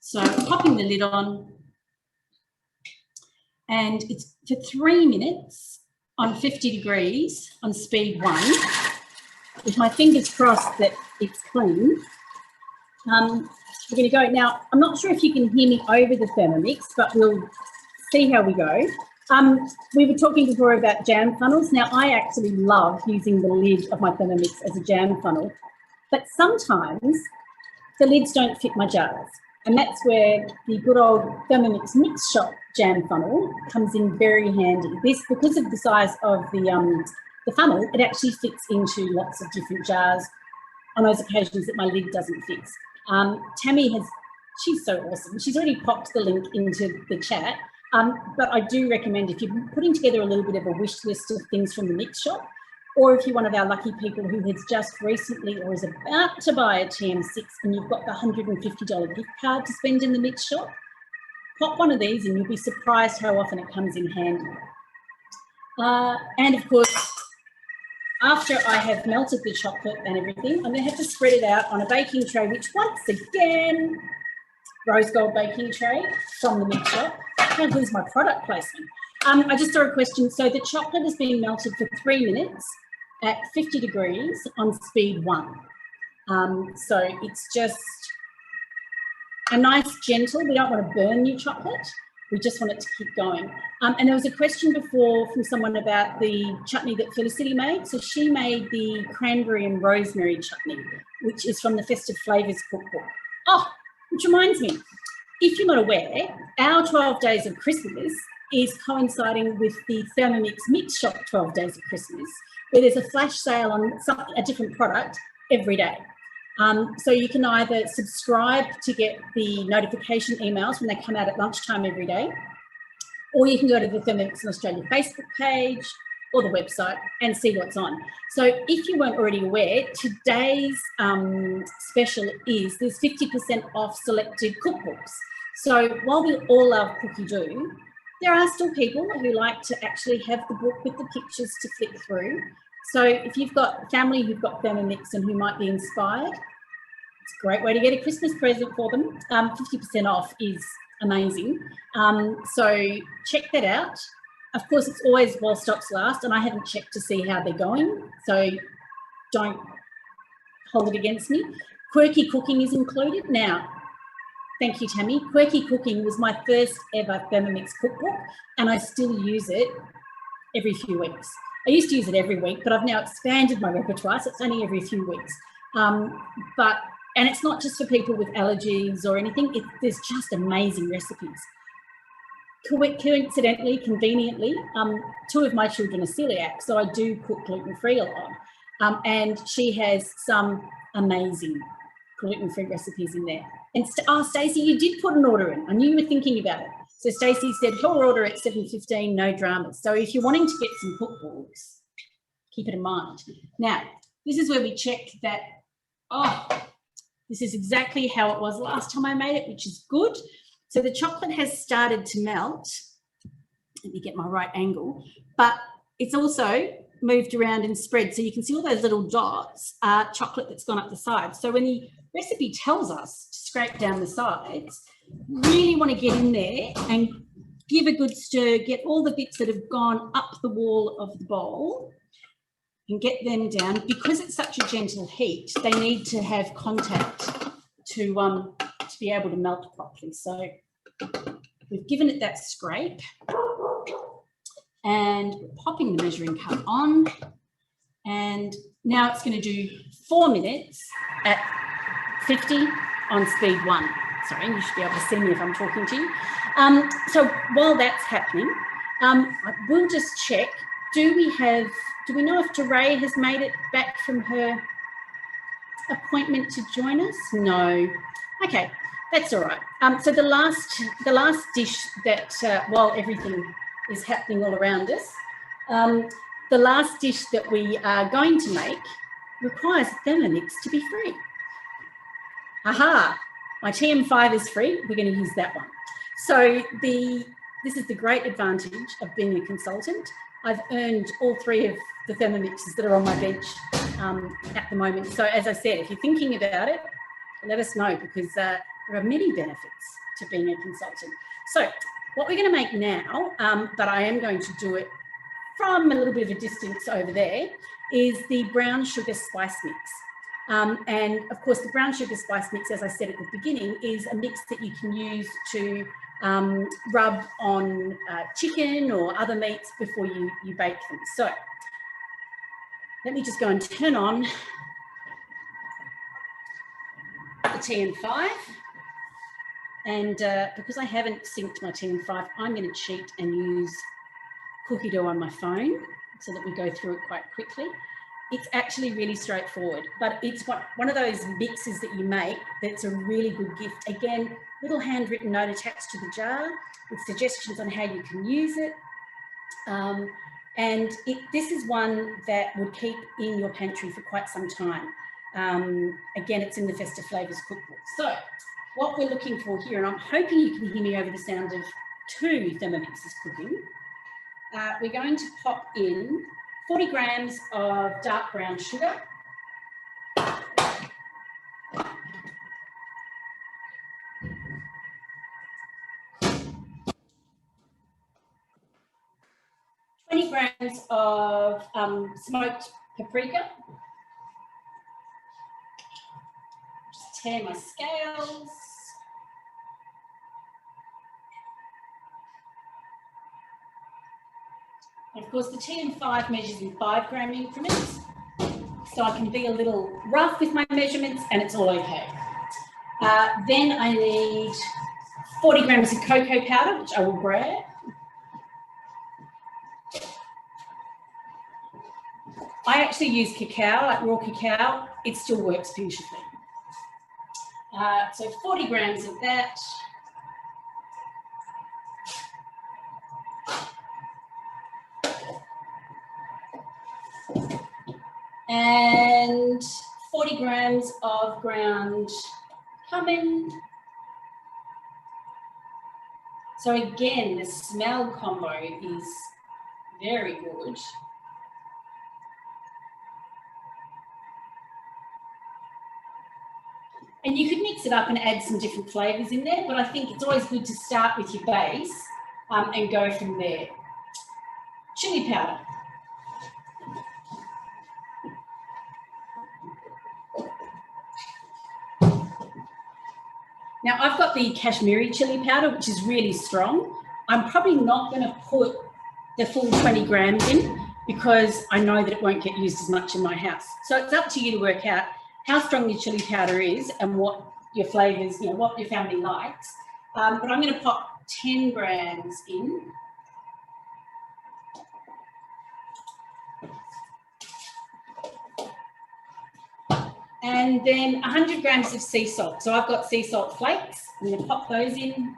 So popping the lid on, and it's for 3 minutes on 50 degrees on speed 1, with my fingers crossed that it's clean. We're going to go now. I'm not sure if you can hear me over the Thermomix, but we'll see how we go. We were talking before about jam funnels. Now, I actually love using the lid of my Thermomix as a jam funnel, but sometimes the lids don't fit my jars. And that's where the good old Thermomix Mix Shop jam funnel comes in very handy. This, because of the size of the funnel, it actually fits into lots of different jars on those occasions that my lid doesn't fit. Tammy she's so awesome. She's already popped the link into the chat. But I do recommend, if you're putting together a little bit of a wish list of things from the Mix Shop, or if you're one of our lucky people who has just recently or is about to buy a TM6 and you've got the $150 gift card to spend in the Mix Shop, pop one of these and you'll be surprised how often it comes in handy. And of course, after I have melted the chocolate and everything, I'm going to have to spread it out on a baking tray, which once again, rose gold baking tray from the Mix Shop. How good is my product placement? I just saw a question. So the chocolate has been melted for 3 minutes at 50 degrees on speed 1. So it's just a nice gentle, we don't want to burn your chocolate. We just want it to keep going. And there was a question before from someone about the chutney that Felicity made. So she made the cranberry and rosemary chutney, which is from the Festive Flavours cookbook. Oh, which reminds me, if you're not aware, our 12 Days of Christmas is coinciding with the Thermomix Mix Shop 12 Days of Christmas, where there's a flash sale on a different product every day. So you can either subscribe to get the notification emails when they come out at lunchtime every day, or you can go to the Thermomix in Australia Facebook page or the website and see what's on. So if you weren't already aware, today's special is there's 50% off selected cookbooks. So while we all love Cookie Do, there are still people who like to actually have the book with the pictures to flick through. So if you've got family who've got Thermomix and who might be inspired, it's a great way to get a Christmas present for them. 50% off is amazing. So check that out. Of course, it's always while stocks last, and I haven't checked to see how they're going, so don't hold it against me. Quirky cooking is included. Now, thank you, Tammy. Quirky cooking was my first ever Thermomix cookbook, and I still use it every few weeks. I used to use it every week, but I've now expanded my repertoire, so it's only every few weeks. And it's not just for people with allergies or anything. There's just amazing recipes. Coincidentally, conveniently, 2 of my children are celiac, so I do cook gluten-free a lot. And she has some amazing gluten-free recipes in there. And Stacey, you did put an order in. I knew you were thinking about it. So Stacey said her order at 7:15, no dramas. So if you're wanting to get some cookbooks, keep it in mind. Now, this is where we check that, this is exactly how it was last time I made it, which is good. So the chocolate has started to melt. Let me get my right angle. But it's also moved around and spread. So you can see all those little dots are chocolate that's gone up the sides. So when the recipe tells us to scrape down the sides, really want to get in there and give a good stir, get all the bits that have gone up the wall of the bowl and get them down. Because it's such a gentle heat, they need to have contact to be able to melt properly. So we've given it that scrape and we're popping the measuring cup on, and now it's going to do 4 minutes at 50 on speed 1. Sorry, you should be able to see me if I'm talking to you. So while that's happening, we'll just check, do we know if DeRay has made it back from her appointment to join us? No. Okay, that's all right. So the last dish that, while everything is happening all around us, the last dish that we are going to make requires Thermomix to be free. Aha, my TM5 is free. We're going to use that one. So this is the great advantage of being a consultant. I've earned all 3 of the Thermomixes that are on my bench at the moment. So as I said, if you're thinking about it, let us know, because there are many benefits to being a consultant. So What we're going to make now, but I am going to do it from a little bit of a distance over there, is the brown sugar spice mix. And of course, the brown sugar spice mix, as I said at the beginning, is a mix that you can use to rub on chicken or other meats before you bake them. So let me just go and turn on the TM5. And because I haven't synced my TM5, I'm going to cheat and use Cookie Dough on my phone so that we go through it quite quickly. It's actually really straightforward, but it's one of those mixes that you make that's a really good gift. Again, little handwritten note attached to the jar with suggestions on how you can use it. And this is one that would keep in your pantry for quite some time. Again, it's in the Festive Flavours cookbook. So what we're looking for here, and I'm hoping you can hear me over the sound of 2 Thermomixes cooking, we're going to pop in 40 grams of dark brown sugar, 20 grams of smoked paprika, just tear my scales, and of course the TM5 measures in 5 gram increments, so I can be a little rough with my measurements and it's all okay. Then I need 40 grams of cocoa powder, which I will grab. I actually use cacao, like raw cacao. It still works beautifully. So 40 grams of that. And 40 grams of ground cumin. So again, the smell combo is very good. And you could mix it up and add some different flavours in there, but I think it's always good to start with your base and go from there. Chilli powder. Now, I've got the Kashmiri chilli powder, which is really strong. I'm probably not going to put the full 20 grams in because I know that it won't get used as much in my house. So it's up to you to work out how strong your chilli powder is and what your flavours, you know, what your family likes. But I'm going to pop 10 grams in. And then 100 grams of sea salt. So I've got sea salt flakes. I'm going to pop those in.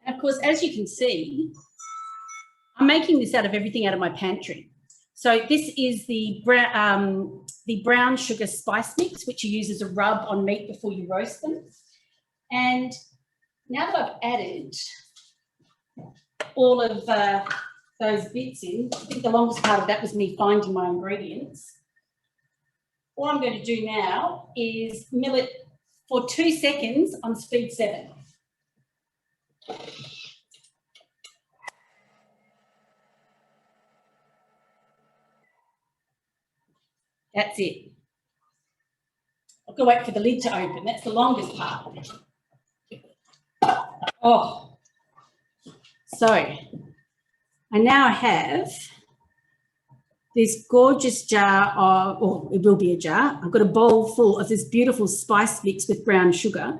And of course, as you can see, I'm making this out of everything out of my pantry. So this is the brown sugar spice mix, which you use as a rub on meat before you roast them. And now that I've added all of those bits in, I think the longest part of that was me finding my ingredients. All I'm going to do now is mill it for 2 seconds on speed 7. That's it. I've got to wait for the lid to open. That's the longest part. Oh. So I now have this gorgeous jar of, or it will be a jar. I've got a bowl full of this beautiful spice mix with brown sugar,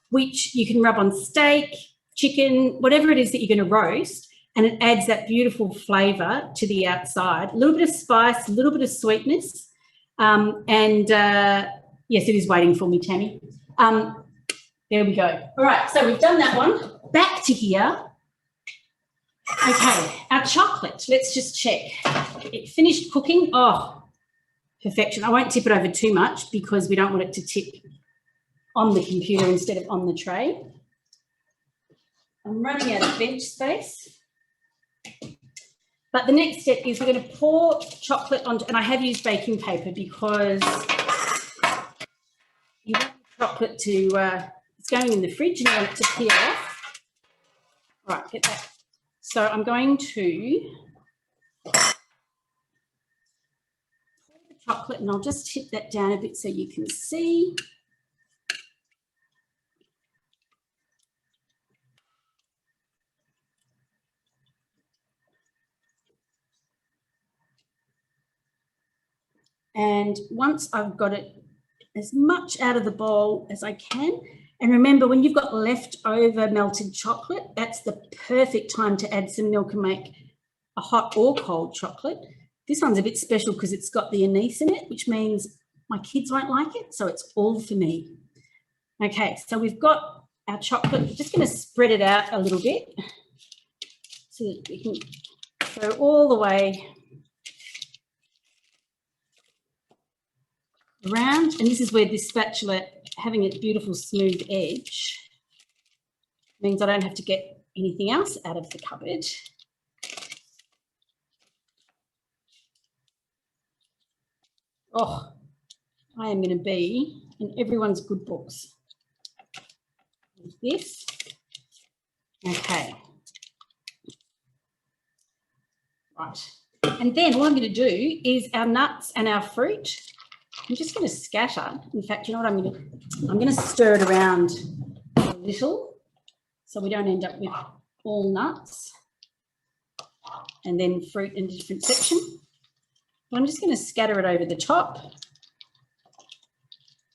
which you can rub on steak, chicken, whatever it is that you're going to roast, and it adds that beautiful flavour to the outside. A little bit of spice, a little bit of sweetness. Yes, it is waiting for me, Tammy. There we go. All right, so we've done that one. Back to here. Okay, our chocolate, let's just check. It finished cooking. Oh, perfection. I won't tip it over too much because we don't want it to tip on the computer instead of on the tray. I'm running out of bench space. But the next step is we're going to pour chocolate onto, and I have used baking paper because chocolate to, it's going in the fridge and you want it to peel off. All right, get that. So I'm going to pour the chocolate, and I'll just tip that down a bit so you can see. And once I've got it as much out of the bowl as I can, and remember, when you've got leftover melted chocolate, that's the perfect time to add some milk and make a hot or cold chocolate. This one's a bit special because it's got the anise in it, which means my kids won't like it, so it's all for me. Okay, so we've got our chocolate. We're just going to spread it out a little bit so that we can go all the way around, and this is where this spatula, having its beautiful smooth edge, means I don't have to get anything else out of the cupboard. Oh, I am going to be in everyone's good books with this. Okay. Right. And then what I'm going to do is our nuts and our fruit, I'm just going to scatter. In fact, you know what I'm going to stir it around a little so we don't end up with all nuts and then fruit in a different section. But I'm just going to scatter it over the top,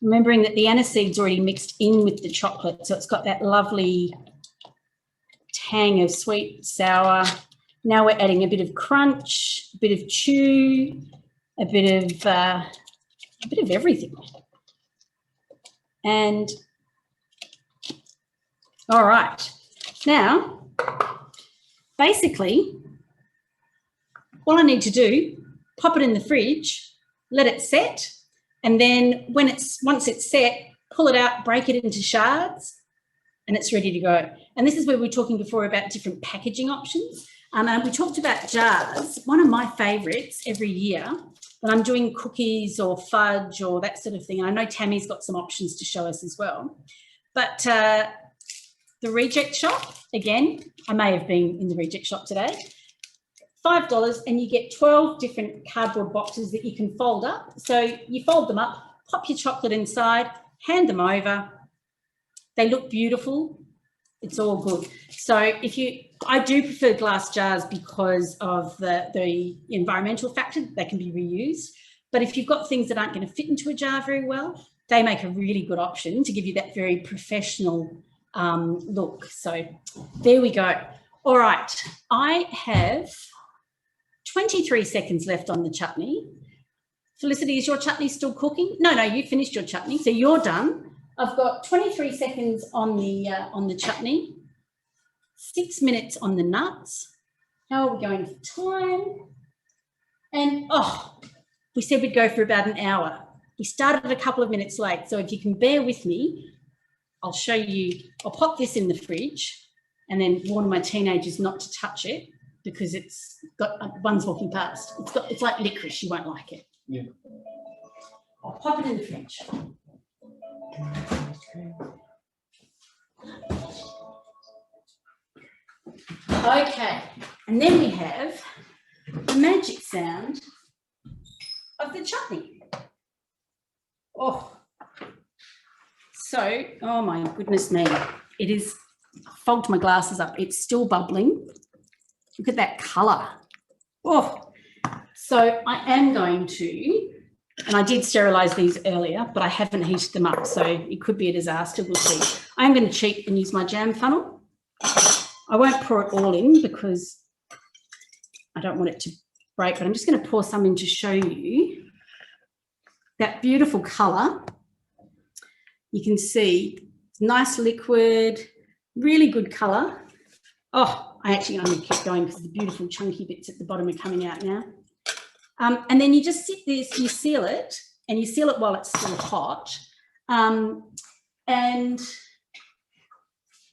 remembering that the aniseed's already mixed in with the chocolate, so it's got that lovely tang of sweet, sour. Now we're adding a bit of crunch, a bit of chew, a bit of everything. And all right, now basically all I need to do, pop it in the fridge, let it set, and then once it's set, pull it out, break it into shards, and it's ready to go. And this is where we were talking before about different packaging options. And we talked about jars. One of my favourites every year when I'm doing cookies or fudge or that sort of thing, and I know Tammy's got some options to show us as well, but the Reject Shop, again, I may have been in the Reject Shop today, $5, and you get 12 different cardboard boxes that you can fold up. So you fold them up, pop your chocolate inside, hand them over. They look beautiful. It's all good. So I do prefer glass jars because of the environmental factor. They can be reused. But if you've got things that aren't going to fit into a jar very well, they make a really good option to give you that very professional look. So there we go. All right, I have 23 seconds left on the chutney. Felicity, is your chutney still cooking? No, you finished your chutney, so you're done. I've got 23 seconds on the chutney, 6 minutes on the nuts. How are we going for time? And, we said we'd go for about an hour. We started a couple of minutes late, so if you can bear with me, I'll show you. I'll pop this in the fridge and then warn my teenagers not to touch it because it's got one's walking past. It's like licorice. You won't like it. Yeah. I'll pop it in the fridge. Okay, and then we have the magic sound of the chutney. Oh my goodness me, it is, fold my glasses up, it's still bubbling. Look at that colour. So I am going to, and I did sterilise these earlier, but I haven't heated them up, so it could be a disaster, we'll see. I'm going to cheat and use my jam funnel. I won't pour it all in because I don't want it to break, but I'm just going to pour some in to show you that beautiful colour. You can see it's nice liquid, really good colour. I'm going to keep going because the beautiful chunky bits at the bottom are coming out now. And then you just sit this, you seal it, and you seal it while it's still hot. And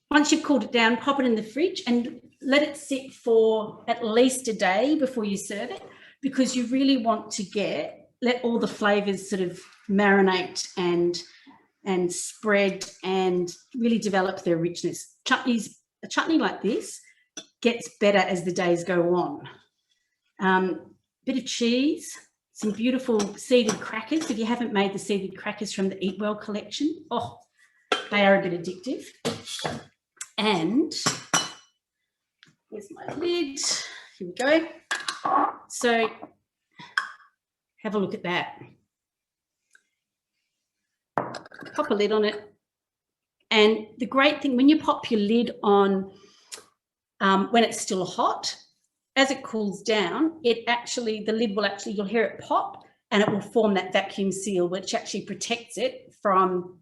once you've cooled it down, pop it in the fridge and let it sit for at least a day before you serve it, because you really want to let all the flavours sort of marinate and and spread and really develop their richness. Chutneys, a chutney like this gets better as the days go on. Bit of cheese, some beautiful seeded crackers. If you haven't made the seeded crackers from the Eat Well collection, oh, they are a bit addictive. And here's my lid. Here we go. So have a look at that. Pop a lid on it. And the great thing, when you pop your lid on when it's still hot, as it cools down, the lid will actually, you'll hear it pop and it will form that vacuum seal, which actually protects it from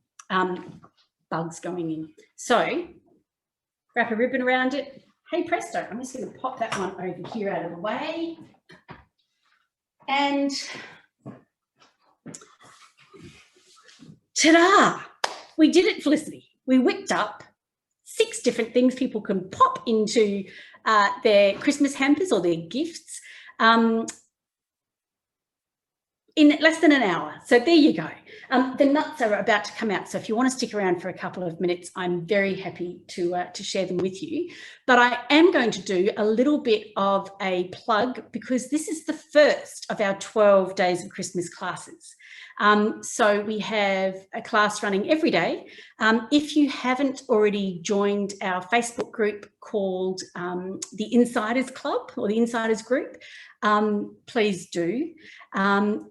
bugs going in. So wrap a ribbon around it. Hey presto, I'm just going to pop that one over here out of the way. And ta-da! We did it, Felicity. We whipped up 6 different things people can pop into their Christmas hampers or their gifts in less than an hour. So there you go. The nuts are about to come out. So if you want to stick around for a couple of minutes, I'm very happy to share them with you. But I am going to do a little bit of a plug because this is the first of our 12 Days of Christmas classes. So we have a class running every day. If you haven't already joined our Facebook group called the Insiders Club or the Insiders Group, please do.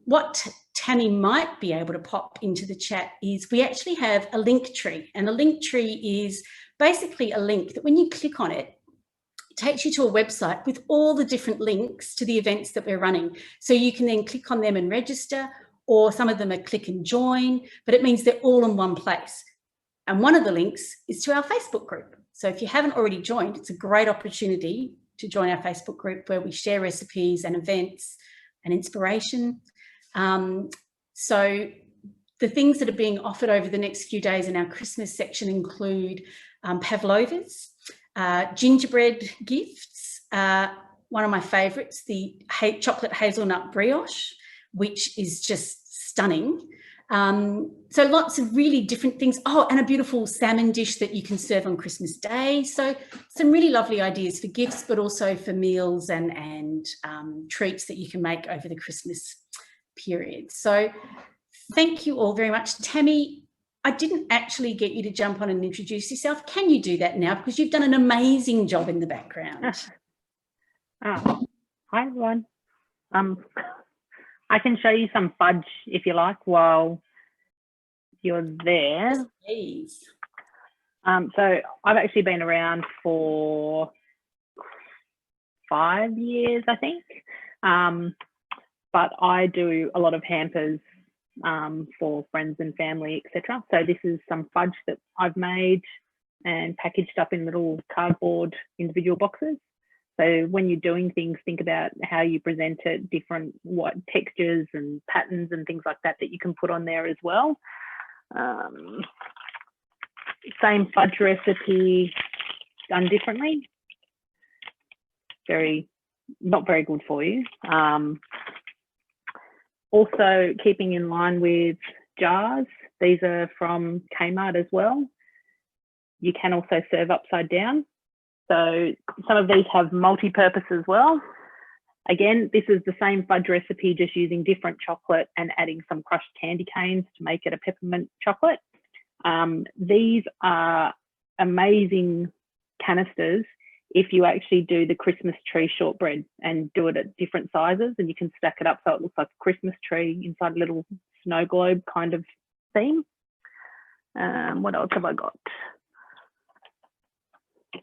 What Tammy might be able to pop into the chat is we actually have a link tree, and a link tree is basically a link that when you click on it, it takes you to a website with all the different links to the events that we're running. So you can then click on them and register, or some of them are click and join, but it means they're all in one place. And one of the links is to our Facebook group. So if you haven't already joined, it's a great opportunity to join our Facebook group where we share recipes and events and inspiration. So the things that are being offered over the next few days in our Christmas section include pavlovas, gingerbread gifts, one of my favourites, the chocolate hazelnut brioche, which is just stunning. So lots of really different things. Oh, and a beautiful salmon dish that you can serve on Christmas Day. So some really lovely ideas for gifts, but also for meals and treats that you can make over the Christmas period. So thank you all very much. Tammy, I didn't actually get you to jump on and introduce yourself. Can you do that now? Because you've done an amazing job in the background. Hi, everyone. I can show you some fudge if you like while you're there. Yes, please. So I've actually been around for 5 years, I think. But I do a lot of hampers for friends and family, etc. So this is some fudge that I've made and packaged up in little cardboard individual boxes. So when you're doing things, think about how you present it, different textures and patterns and things like that that you can put on there as well. Same fudge recipe done differently. Not very good for you. Also keeping in line with jars. These are from Kmart as well. You can also serve upside down. So some of these have multi-purpose as well. Again, this is the same fudge recipe, just using different chocolate and adding some crushed candy canes to make it a peppermint chocolate. These are amazing canisters if you actually do the Christmas tree shortbread and do it at different sizes, and you can stack it up so it looks like a Christmas tree inside a little snow globe kind of theme. What else have I got?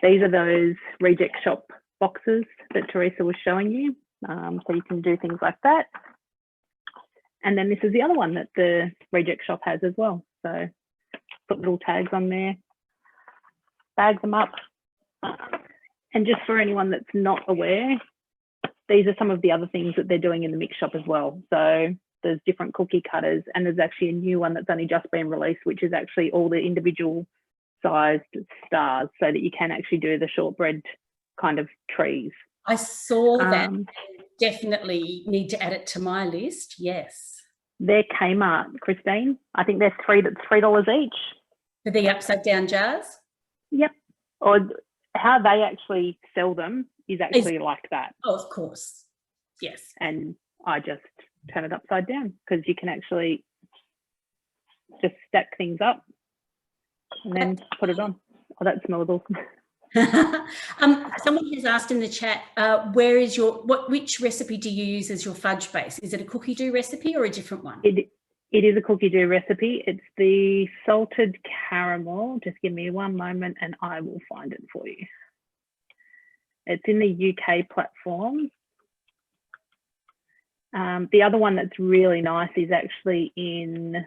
These are those reject shop boxes that Teresa was showing you. So you can do things like that. And then this is the other one that the reject shop has as well. So put little tags on there, bag them up. And just for anyone that's not aware, these are some of the other things that they're doing in the mix shop as well. So there's different cookie cutters, and there's actually a new one that's only just been released, which is actually all the individual sized stars so that you can actually do the shortbread kind of trees. I saw that. Definitely need to add it to my list. Yes. They're Kmart, Christine. I think they're $3 each. For the upside down jars? Yep. Or how they actually sell them is actually like that. Oh, of course. Yes. And I just turn it upside down because you can actually just stack things up and then put it on. Oh, that smells awesome. Someone has asked in the chat, which recipe do you use as your fudge base? Is it a cookie dough recipe or a different one? It is a cookie dough recipe. It's the salted caramel. Just give me one moment and I will find it for you. It's in the UK platform. The other one that's really nice is actually in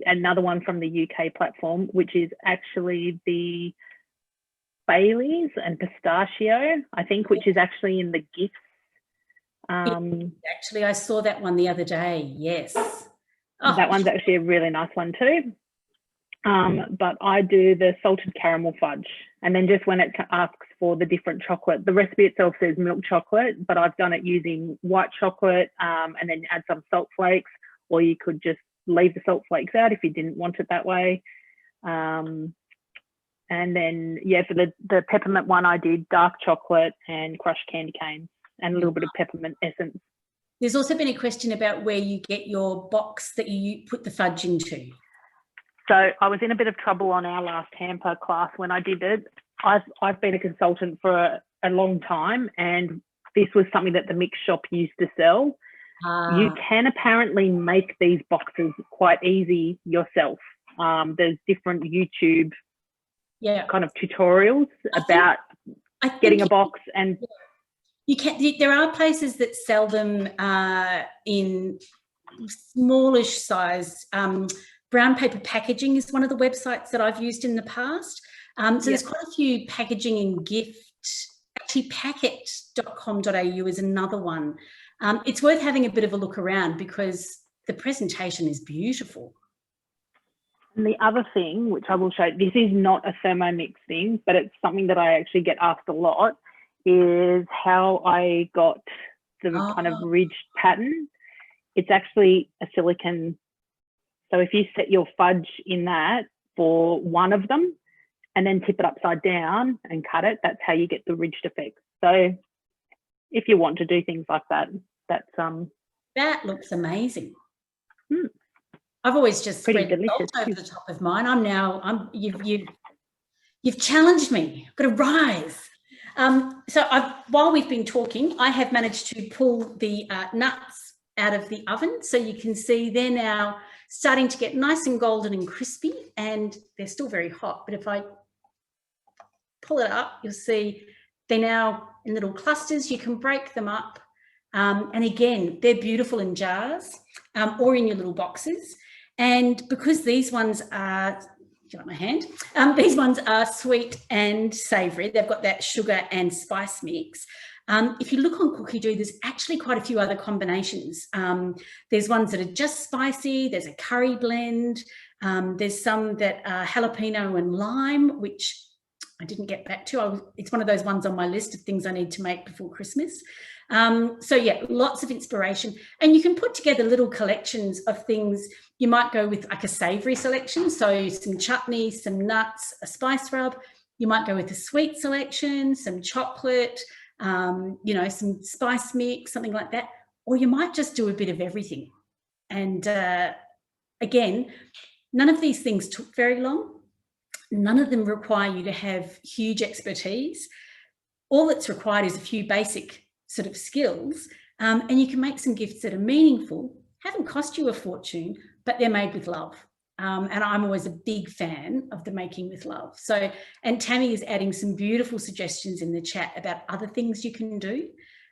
another one from the UK platform, which is actually the Baileys and pistachio, I think, which is actually in the gifts. Actually, I saw that one the other day. Yes. Oh. That one's actually a really nice one too. But I do the salted caramel fudge. And then just when it asks for the different chocolate, the recipe itself says milk chocolate, but I've done it using white chocolate and then add some salt flakes, or you could just leave the salt flakes out if you didn't want it that way. And then, yeah, for the peppermint one, I did dark chocolate and crushed candy canes and a little bit of peppermint essence. There's also been a question about where you get your box that you put the fudge into. So I was in a bit of trouble on our last hamper class when I did it. I've been a consultant for a long time, and this was something that the mix shop used to sell. You can apparently make these boxes quite easy yourself. There's different YouTube kind of tutorials about getting a box, and you can. There are places that sell them in smallish size. Brown paper packaging is one of the websites that I've used in the past. So there's quite a few packaging and gift. Actually, packet.com.au is another one. It's worth having a bit of a look around because the presentation is beautiful. And the other thing, which I will show, this is not a Thermomix thing, but it's something that I actually get asked a lot, is how I got the kind of ridged pattern. It's actually a silicone. So if you set your fudge in that for one of them and then tip it upside down and cut it, that's how you get the ridged effect. So if you want to do things like that, that's that looks amazing. I've always just spread salt over the top of mine. You've challenged me. I've got to rise. So while we've been talking, I have managed to pull the nuts out of the oven, so you can see they're now starting to get nice and golden and crispy, and they're still very hot. But if I pull it up, you'll see they're now in little clusters. You can break them up. And again, they're beautiful in jars or in your little boxes. And because these ones are, if you like my hand, these ones are sweet and savoury. They've got that sugar and spice mix. If you look on Cookie Dough, there's actually quite a few other combinations. There's ones that are just spicy. There's a curry blend. There's some that are jalapeno and lime, which I didn't get back to. It's one of those ones on my list of things I need to make before Christmas. So yeah, lots of inspiration. And you can put together little collections of things. You might go with like a savoury selection. So some chutney, some nuts, a spice rub. You might go with a sweet selection, some chocolate, some spice mix, something like that. Or you might just do a bit of everything. And again, none of these things took very long. None of them require you to have huge expertise. All that's required is a few basic sort of skills, and you can make some gifts that are meaningful, haven't cost you a fortune, but they're made with love. And I'm always a big fan of the making with love. So, and Tammy is adding some beautiful suggestions in the chat about other things you can do.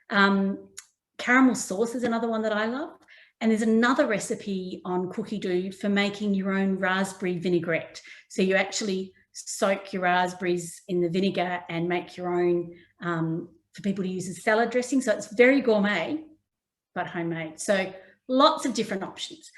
Caramel sauce is another one that I love. And there's another recipe on Cookie Dough for making your own raspberry vinaigrette. So you actually soak your raspberries in the vinegar and make your own for people to use as salad dressing. So it's very gourmet, but homemade. So lots of different options.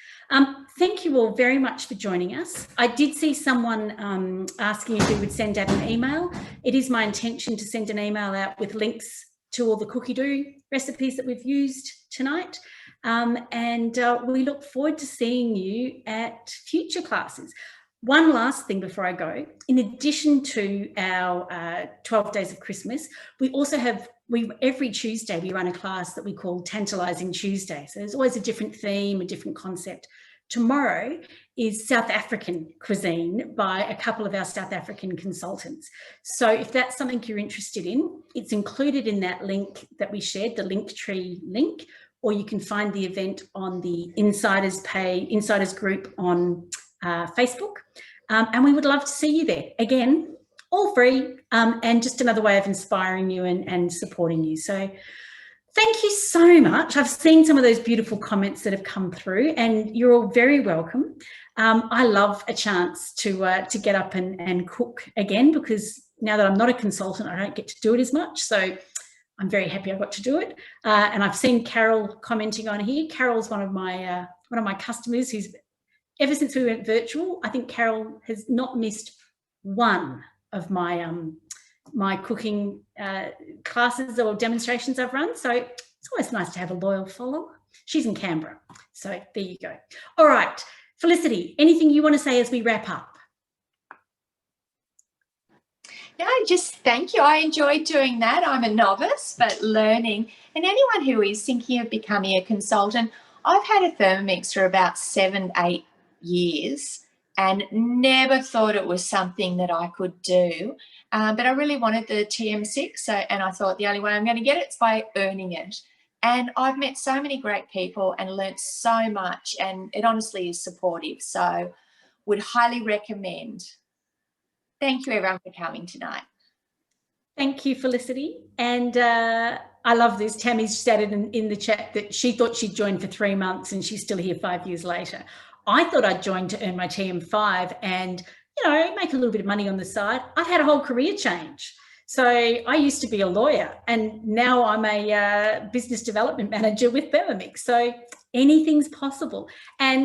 Thank you all very much for joining us. I did see someone asking if we would send out an email. It is my intention to send an email out with links to all the Cookie Dough recipes that we've used tonight. and we look forward to seeing you at future classes. One last thing before I go, in addition to our 12 Days of Christmas, we also have, every Tuesday we run a class that we call Tantalising Tuesday. So there's always a different theme, a different concept. Tomorrow is South African cuisine by a couple of our South African consultants. So if that's something you're interested in, it's included in that link that we shared, the Linktree link, or you can find the event on the Insiders group on Facebook. And we would love to see you there. Again, all free, and just another way of inspiring you and supporting you. So thank you so much. I've seen some of those beautiful comments that have come through, and you're all very welcome. I love a chance to get up and cook again, because now that I'm not a consultant, I don't get to do it as much. So I'm very happy I got to do it. And I've seen Carol commenting on here. Carol's one of my customers who's, ever since we went virtual, I think Carol has not missed one of my my cooking classes or demonstrations I've run. So it's always nice to have a loyal follower. She's in Canberra. So there you go. All right, Felicity, anything you want to say as we wrap up? No, just thank you. I enjoyed doing that. I'm a novice, but learning. And anyone who is thinking of becoming a consultant, I've had a Thermomix for about 7-8 years and never thought it was something that I could do. But I really wanted the TM6, and I thought the only way I'm going to get it is by earning it. And I've met so many great people and learnt so much, and it honestly is supportive. So would highly recommend. Thank you, everyone, for coming tonight. Thank you, Felicity. And I love this. Tammy said it in the chat that she thought she'd joined for 3 months and she's still here 5 years later. I thought I'd joined to earn my TM5 and, you know, make a little bit of money on the side. I've had a whole career change. So I used to be a lawyer and now I'm a business development manager with Thermomix. So anything's possible. And